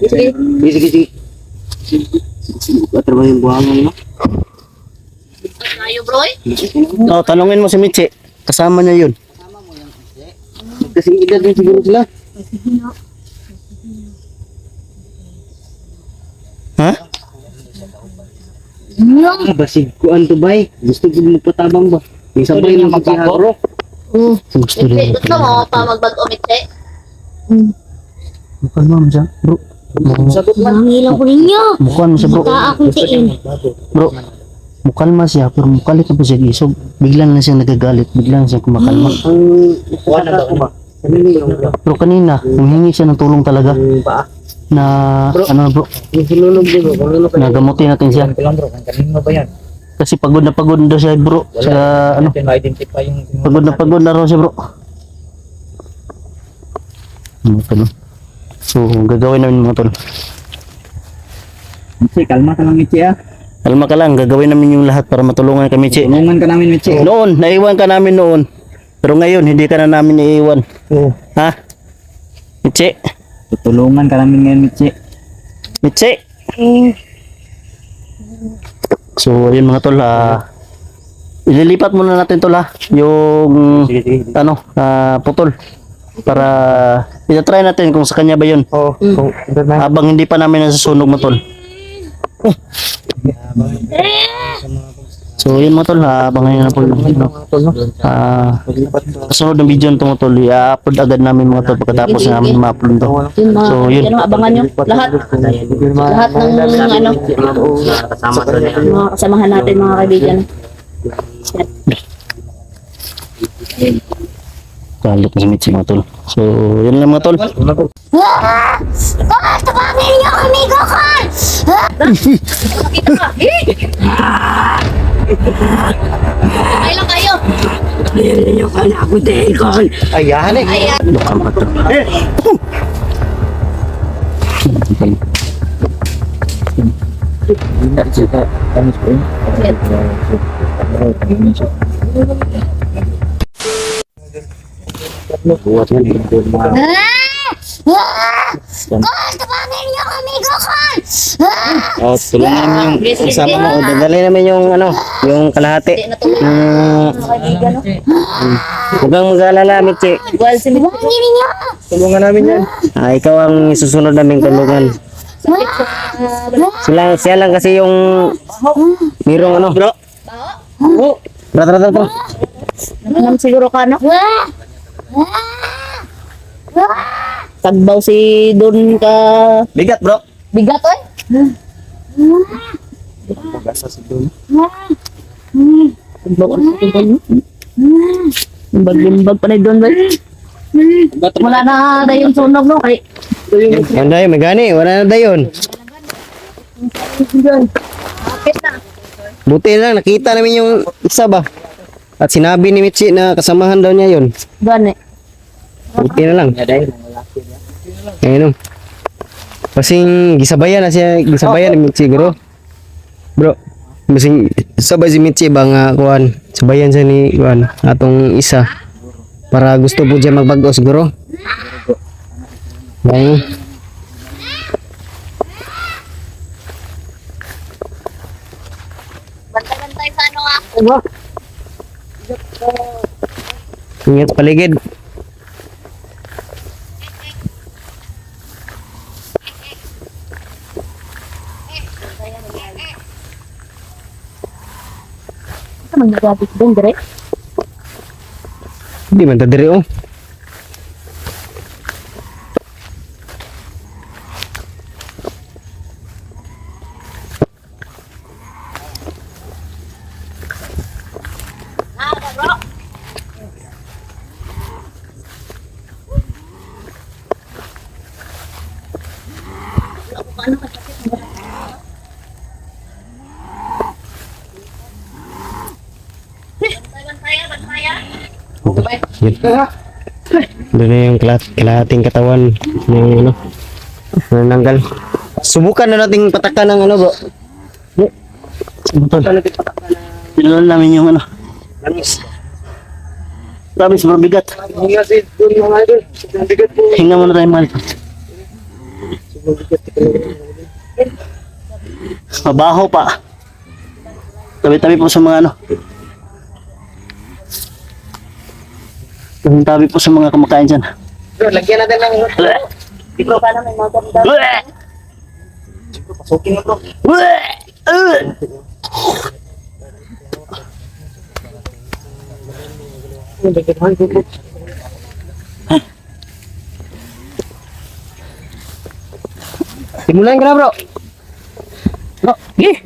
Sige. Ato ba yung buhangan mo? Layo bro eh. Oh, tanungin mo si Michi. Kasama niya yun. Kasi edad din siguro sila. Ha? Basig ko an to bay. Gusto ko mo patabang ba? Yung sabay ng magkakaro. Gusto Hindi, din. gusto mo pa magbag-o Mitse? Bukan mo siya, bro. Sagot lang. Nangilang ko ninyo. Bukan mo siya, bro. Baka akong tiin. Bro, mukalma siya, pero mukalit na po siya isog. Bigla na siya nagagalit, bigla na siya kumakalma. Ang kuha na ba ko ba? Kanina yung Pero kanina, humingi siya ng tulong talaga paa. na, ano bro, Yung sinunog din bro. Kanino pa nagamutin natin siya. lang bro. Kanino ba yan? Kasi pagod na siya, bro. Sa, ano, Natin ma-identify yung pagod na raw siya, bro. Ano? So, gagawin namin mga tol. Michi, kalma ka lang Michi ah. Alma ka lang, gagawin namin yung lahat para matulungan kami, Chi. Tulungan ka namin Michi. Noon, naiwan ka namin noon. Pero ngayon, hindi ka na namin iiwan. Oo. Ha? Michi? Tutulungan ka namin ngayon Michi. Michi? So, yun mga tol, ililipat muna natin tol ha, yung, Sige. ano, putol. Para, itatry natin kung sa kanya ba yun. Oo. Habang hindi pa namin nasusunog mga tol. So, yun mga tol, abangan nyo na po yung, kasunod ng video nito mga tol, i-upload agad namin mga tol pagkatapos namin ma-upload ito. Yun mga, So, yun. yan ang abangan nyo. Lahat ng, ano, mga kasamahan natin mga kaibigan. Galit na si Mitzi mga tol. So, yun lang mga tol. Tabangin niyo amigo ko! Kita ka! Ay lang kayo! Ayan eh. Ayan! Baka pa to. Tabangin niyo kami, Gokon! Oh, tulungan mo yung kasama mo. O, dadali namin yung yung kalahati. Huwag kang mag-alala, Mitzi. Tabangin niyo! Tulungan namin yan. Ikaw ang susunod naming tulungan. Siya lang kasi yung mirong bro. Tara. Naman siguro ka, no? Tagbaw si Don ka... Bigat, bro. Bigat, oy. Tagbaw ka si Don. Limbag pa na Don, ba? Wala na dayon sunog, no? Kay... Wala dayon, may gani. Wala na dayon. Kapit na. Buti lang, nakita namin yung isa ba. At sinabi ni Mitzi na kasamahan daw niya yun. Gani. Buti na lang. Ayun o. Kasing gisabayan na siya, gisabayan ni Mitzi, bro. Bro, kasing sabay si Mitzi ba nga, kuhan, sabayan siya ni, kuhan, atong isa. Para gusto po siya magbago siguro. Ayun. Bantay-bantay sa ano nga. Ingat sa paligid. Ito man nagabit Don, dire. Hindi man tadiri oh. Yun. Doon na yung kalahating katawan yung nananggal. Subukan na nating patakan ng bro. Subukan nating patakan ng pinulan namin yung langis. Grabe, sobrang bigat. Hinga si Don mga idol. Sobrang bigat po. Hinga muna tayo mahal. Sobrang bigat. Mabaho pa. Tabi-tabi po sa mga tabi po sa mga kumakain dyan. Bro, lagyan natin ng... Ikaw ka na may mga dami. Pasukin mo bro. Lagyan ko bro. Simulan ka na bro. Bro, gih.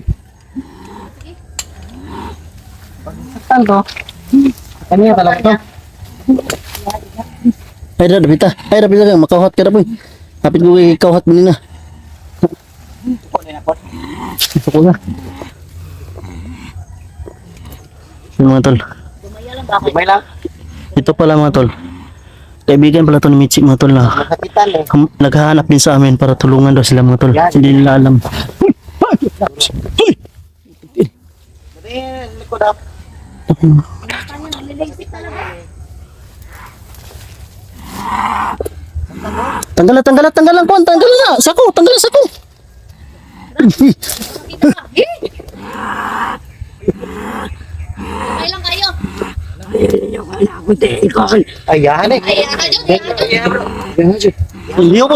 Saan ko? Kanina talaga to. Ay, rapita kang makauhat ka na po. Kapit ko kay kauhat mo nina. Ito ko na. Yung mga tol. May lang. Ito pala mga tol. Kaibigan pala to ni Mitzi mga tol na Nakapitan eh. naghahanap din sa amin para tulungan daw sila mga tol. Hindi nila alam. Likod up. Tanggalan ko, tanggalan na. Sako. Okay lang kayo. Ayan eh. Liyok.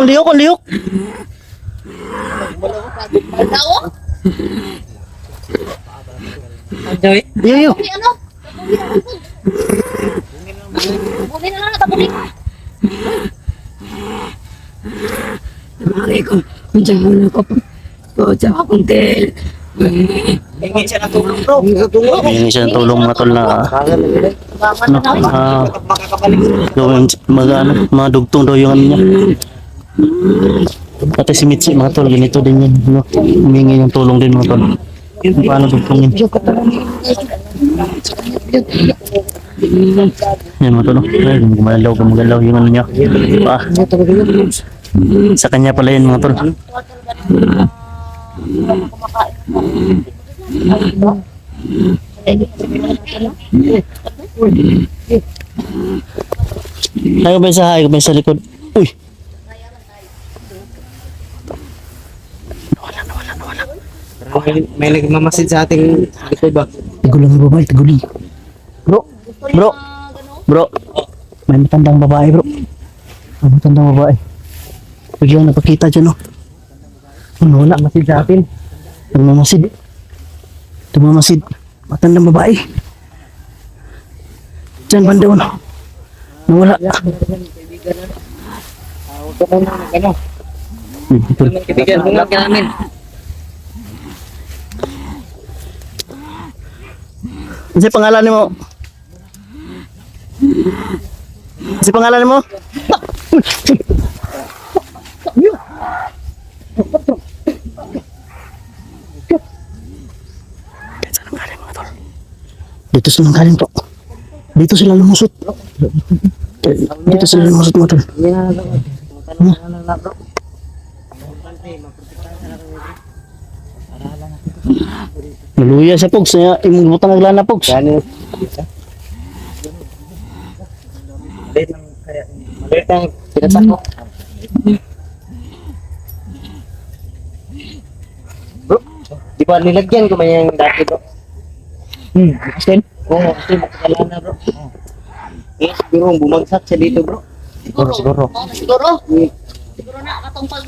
Daw? Iyo. Uy, ano? Bugin na lang, tabugin. Hingin siya ng tulong bro. Hindi siya ng tulong mga tol na Bangan na lang. Makakabalik. gawin mga dugtong daw yung niya. Pati si Mitzi mga tol, ganito din yan. Humingi yung tulong din mga tol. Paano dugtongin? Yan mga tol. Ay, gumagalaw yung niya. Sa kanya pala yan mga tol. Ay ko ba sa likod? Uy! May nagmamasid sa ating likod ba? Tigulang yung babae, tiguling. Bro! Bro! Bro! May matandang babae, bro. May matandang babae. Biglang napakita dyan, oh. Ano, wala. Masid sa atin. Nagmamasid. Tumamasid. Matandang babae. Diyan, banda, oh. Nawala. Huwag ka muna mag-ano. Kaibigan, bungag ka namin. Ano si pangalan mo? Ano si pangalan mo? Dito sila galing to. Dito sila lumusot. Dito sila lumusot mga tol. Naluya sa Pogs. Imong butang naglana Pogs. Maliit ang pinatak ko. Bro, di ba nilagyan ko may yung dati bro? Asin? Oo, kasi makakala na bro. Eh, siguro bumagsak siya dito bro. Siguro. Oo, siguro. Siguro na, katong pag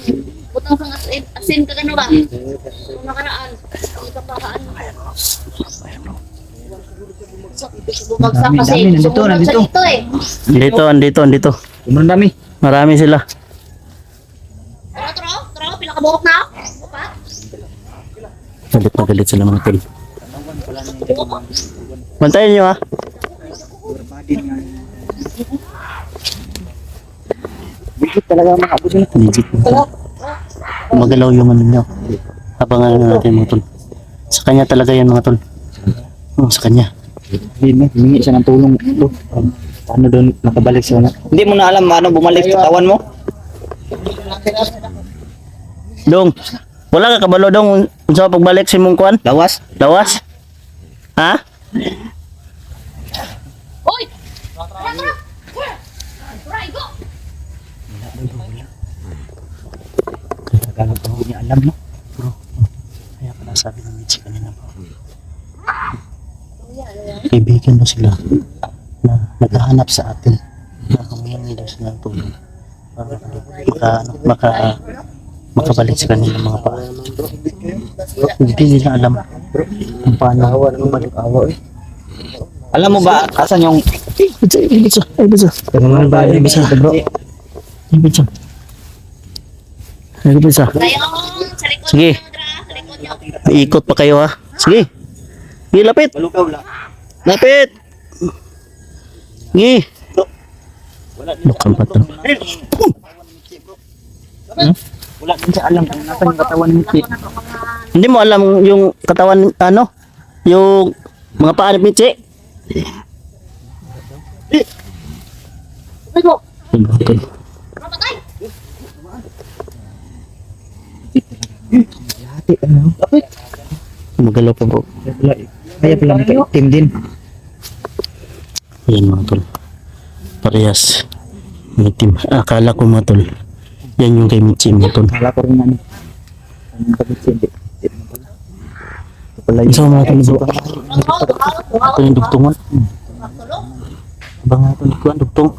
butang sang asin ka gano ba? Kung nakaraan, hindi ka pakaan. Bumagsak kasi. Nandito, sumunod nandito. sa dito eh. Andito. Sobrang dami. Marami sila. Tro, pila ka buhok na? Pa? Galit na galit sila mga tol. Bantayan nyo ha. Bigit talaga mga abos na. Legit. Magalaw yung ano nyo. Abangan na natin mga tol. Sa kanya talaga yan mga tol. Oh, sa kanya. Humingi siya ng tulong. Ito. Paano doon nakabalik siya na? Hindi mo na alam ano bumalik sa katawan mo? Dong, wala ka kabalo dong sa pagbalik si mong kuan? Lawas? Lawas? Ha? Hoy! Tara! Go! Tagalog ako niya alam no? Bro, kaya pala sabi ng Mitzi kanina bro. Kaibigan daw sila na naghahanap sa atin na humingi daw sila ng tulong para makabalik sa kanilang mga paa. Hindi nila alam kung paano bumalik. Alam mo ba asan yung Ibig mga bahay ni Bisa bro? sa. Tayo, sa likod Sige. nyo, Dra. Sa likod nyo. Iikot pa kayo ha. Sige. Sige, lapit. Malukaw lang. Lapit. Sige. Lukang pa to. Wala din siya alam kung nasa yung katawan ni Mitzi. Hindi mo alam yung katawan, ano? Yung mga paa ni Mitzi? Mamatay! Hati ano? Lapit. Magalaw pa bro. Kaya pala nakaitim din. Yan mga tol. Parehas. May team. Akala ko mga tol. Yan yung kay Mitzi mga tol. Wala ko rin ano. Anong kabit siya? Ito pala Isa mga tol bro. Tulog! Ito yung dugtungan. Tulog! Abang nga ito ni Kuan, dugtong.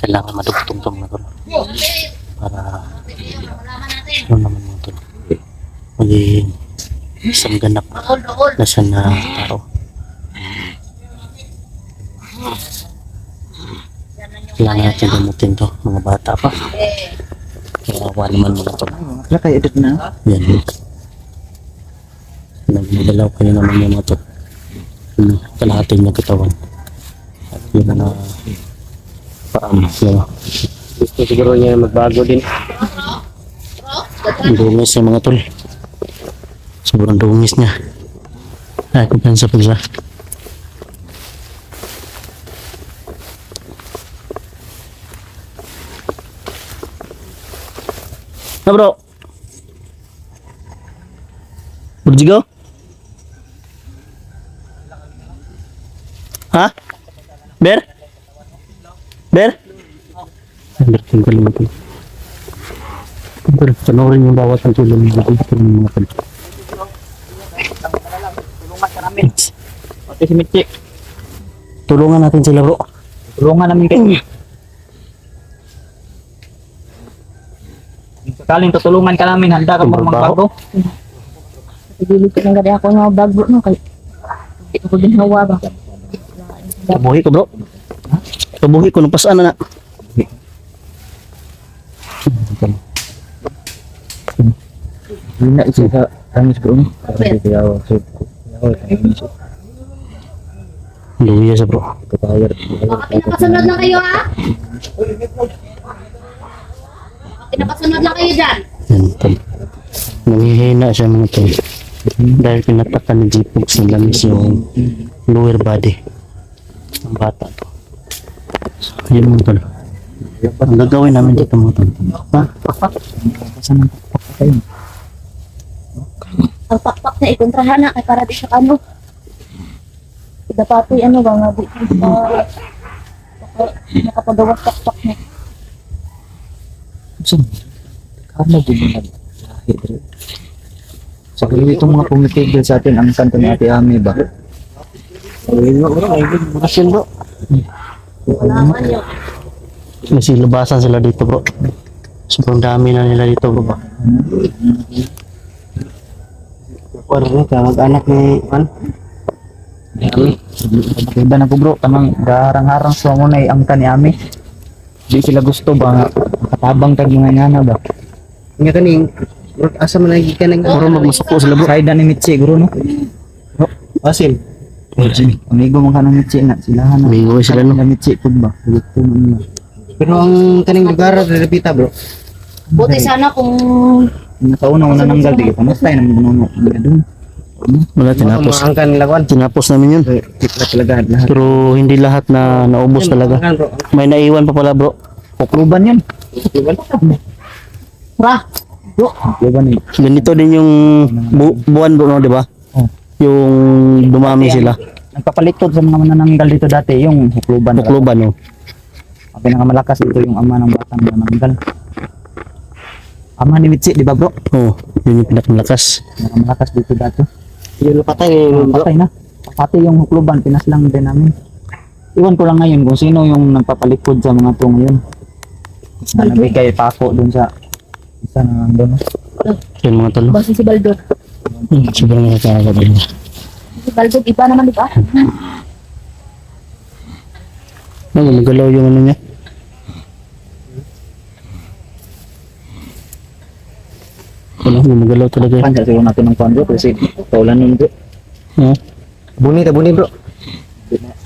Kailangan madugtong to mga tol. Para Malaman natin. ano naman mga tol. Maging isang ganap Dool. na siya na tao. Kailangan natin gamutin to, mga bata pa. Kawawa naman mga tol. Wala kayo edit na. Yan. Nagmagalaw kayo naman yung mga tol. Kalahating ng katawan. At yun na paam. Gusto siguro niya magbago din. Ang dungis niya mga tol. Sobrang dungis niya. Ay, kumpensa pa siya. Na bro. Berjigo? Ha? Ber? Ber? Ber, tungkol mo ito. Ber, panoorin yung bawat ang tulong mo. Ito yung mga tol. Tulungan ka namin. Pati si Mitchie. Tulungan natin sila bro. Tulungan namin kayo. Kung sakaling tutulungan ka namin, handa ka mo magbago. Pagilid ko lang gadi ako ng bag bro no kay hindi ko ginhawa ba. Kabuhi ko bro. Kabuhi ko, napasaan na na. Hindi na isa sa tangis bro. Luya sa bro. Pinakasunod lang kayo ha? Pinakasunod lang kayo dyan. Yan tol. Nanghihina siya mga tol. Dahil pinatakan ni J-Pog sa lamis yung lower body ng bata to. So, yun mga tol. Ang gagawin namin dito mga tol. Ha? Ang pakpak na ikontrahan na kay para di siya ano. Dapat ano ba nga di nakapagawa pakpak na. Kano din na lahi bro. Sa itong mga pumitigil sa atin ang kanto ni Ate Ami ba? Ayun bro, ayun bro. Wala man yun. Nasilabasan sila dito bro. Sobrang dami na nila dito bro. Wala ka mag-anak ni Juan. Iba na ko bro, tamang garang-harang sa mo na ang ni Ami. Di sila gusto ba nga katabang tag mga nyana ba? Nga kaning asa man lagi ka nang Puro magmasuko sila bro. Saida ni Mitsi guro no. asin. Amigo man kanang Mitsi na silahan na. Amigo sila no. Na Mitsi pud ba? Gusto man niya. Pero ang kaning lugar repita bro. Buti sana kung Nakauna wala nanggal di pa matay nang bununo. Doon. Wala tinapos. Ang kan lawan. Tinapos namin yun. Kita talaga lahat. Pero hindi lahat na naubos talaga. Bro. May naiwan pa pala bro. Pokluban yun. ra, Pokluban yun. Ganito din yung buwan bro no, di ba? Oh. Yung dumami sila. Nagpapalikod sa mga manananggal dito dati yung hukluban. Tukluban no. Ang pinakamalakas dito yung ama ng batang manananggal. Ama ni Mitsi, di ba bro? Oh, yun yung pinakamalakas. Pinakamalakas dito dati. Yun patay bro. Patay na. Pati yung hukluban, pinaslang din namin. Iwan ko lang ngayon kung sino yung nagpapalikod sa mga to ngayon. Na nabigay pako dun sa isa na nandun. Yun mga talo. basta si Baldog. Sobrang nakakagod din. Si Baldog iba naman di ba? Magalaw yung ano niya. Wala, magalaw talaga. Pansa siguro natin ng kondo kasi paulan nun bro. Ha? Buni bro.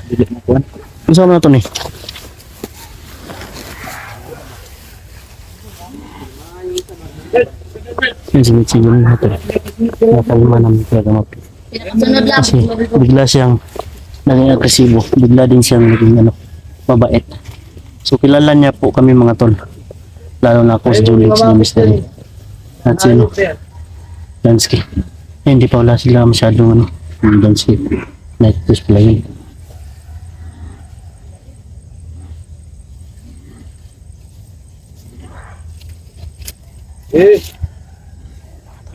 Dili na kuwan. Ano sa na to ni? Yan si Mitsi yung mga talo. Nakalima namin talaga mapi. Pinakasunod lang. Kasi bigla siyang naging agresibo. Bigla din siyang naging mabait. So kilala niya po kami mga tol. Lalo na ako si Julix ni Mr. At si Dansky. Hindi pa wala sila masyadong yung Dansky. Night Tours pala yun.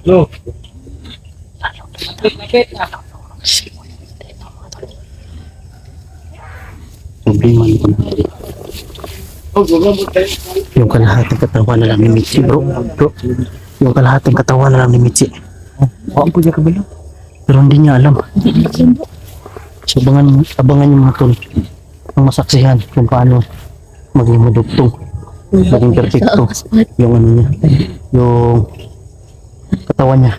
No. Problema nito na. Yung kalahating katawan na lang ni Mitzi bro. Yung kalahating katawan na lang ni Mitzi. Ang puja ka bilo. Pero hindi niya alam. So abangan yung mga tol. Ang masaksihan kung paano maging madugtong. Maging perfecto. Yung ano niya. Yung katawan niya.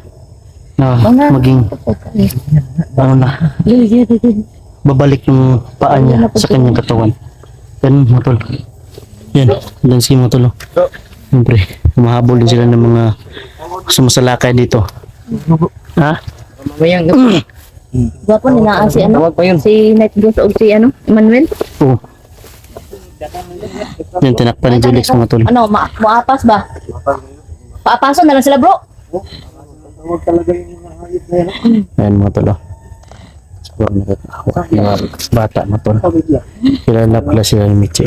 Na maging ano na. Babalik yung paa niya sa kanyang katawan. Ganun mga tol. Yan. Dansky mga tol. Siyempre, humahabol din sila ng mga sumasalakay dito. Ha? Mamayang gabi. Gwapo ni naa si ano? Tawag pa yun. Si Night Ghost o si ano? Emmanuel? Oo. Yan, tinakpan ni Julix mga tol. Ano, maapas ba? Paapaso na lang sila bro. Tawag talaga yung mga hayop na yan. Ayan mga tol. So, mga bata mga tol. Bigla. Kilala pala sila ni Michi.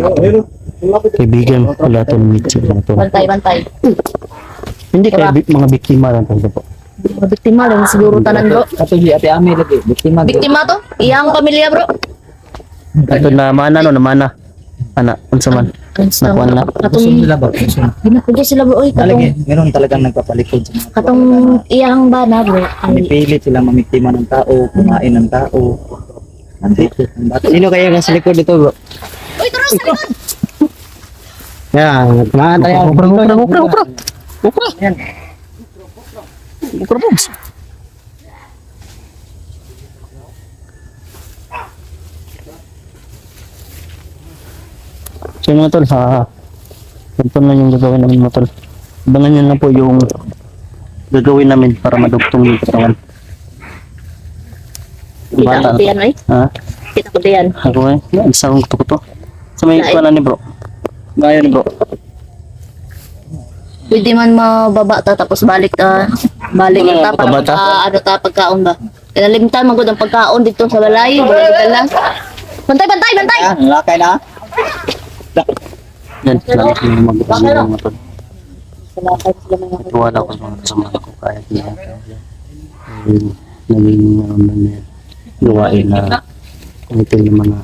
Kaibigan pala ito ni Michi mga tol. Bantay. Hindi kayo mga biktima lang talaga po. Mga biktima lang siguro tanan bro. Ato si Ate Ame lagi. Biktima. Biktima to? Iyang pamilya bro. Ito na mana no, na mana. Anak, unsa man. Nakuan na. Gusto nila ba? Gusto. Ginapugay sila bro. Oy, Talagi, katong, meron talagang nagpapalikod sa mga katong iyang bana bro. Ay, Pinipilit sila mamiktima ng tao, kumain ng tao. Nandito ng bata. Sino kaya nasa likod dito, bro? Uy, tara sa likod. Yan, kumain tayo. Ukra. Yan. Ukra box. So mga tol, ito na yung gagawin namin mga tol. Abangan nyo na po yung gagawin namin para madugtong yung katawan. Kita Bata. ko diyan ay. Ha? Kita ko diyan. Ako eh, isang kuto-kuto. Sa may Lain. pala ni bro. Gaya ni bro. Pwede man mababa ta tapos balik ta. Balik Ano, ta para pabata? ano ta pagkaon ba. Kinalimtan magud ang pagkaon dito sa balay, dala. Bantay. Lakay na. Yan, lagi ko yung mag-uusap ng mga tol. Salamat sila mga Tuwala ko sa mga kasama ko kahit na naging gawain na ito yung mga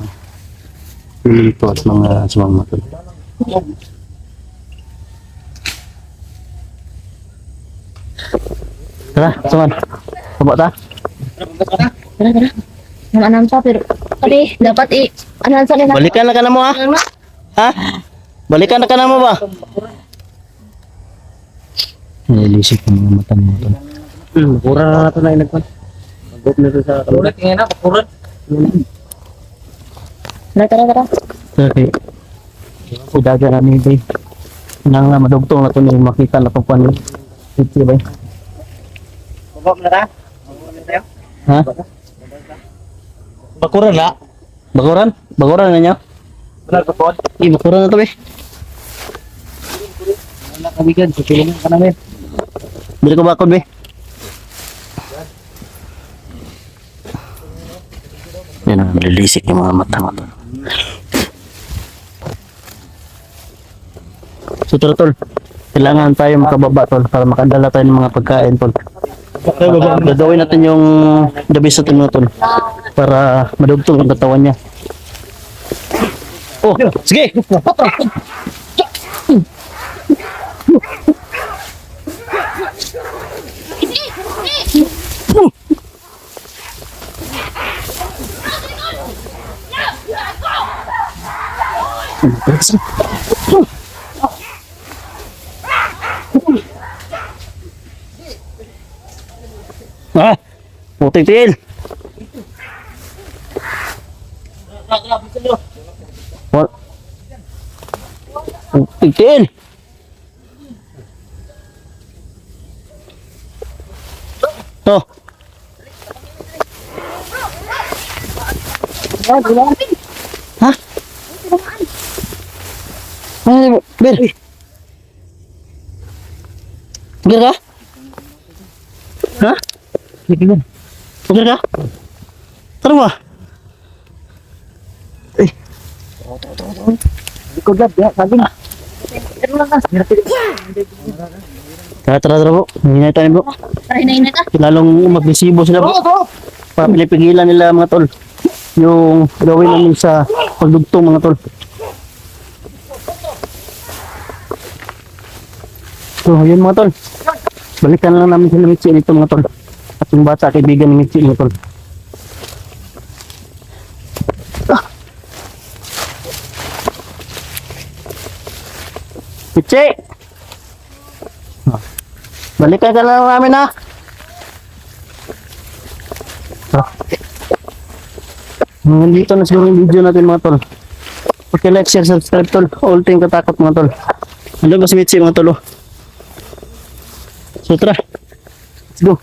minuto at mga sumama tol. Tara, suman. Sabak ta? Tara. Naman pa pero kali dapat ano sa nila. Balikan na ka na mo ha? Ha? Balikan na ka na mo ba? Nilisip ko mga mata mo tol. Pura na nato na inagpan. Magop na to sa kalulat. Tingnan na, pura. Tara. Sorry. Sidaga namin ba? Nang madugtong na ito nung makita na ito pa ni Titi ba? Magop na ta. Ha? Bakuran na? Bakuran? Bakuran na niya? Wala ka po. Bakuran na ito ba? Wala kabigan, susulungan ka namin. Bili ko bakod ba? Yan ang nalilisik yung mga mata mo tol. So tol, kailangan tayo makababa tol para makadala tayo ng mga pagkain tol. Gagawin natin yung the best natin mga tol para madugtong ang katawan niya. Oh, sige! Ah, puting tiil. What? Puting tiil. Oh. Hah? Ay, Ber. Ber ka? Hah? Ber ka? Tara mo. Likod lab, ya, saging. Tara po. Hinay tayo bro. Tara hinay ka. Lalong magbisibo sila bro. Para pinipigilan nila mga tol. Yung gawin namin sa pagdugtong mga tol. So yun mga tol. Balikan lang namin sila Mitzi dito mga tol. At yung bata kaibigan ni Mitzi mga tol. Mitzi! Balikan ka lang namin ha. Nandito na siguro yung video natin mga tol. Pag-like, share, subscribe tol. All team katakot mga tol. Ano ba si Mitzi mga tol? So tara. Let's go.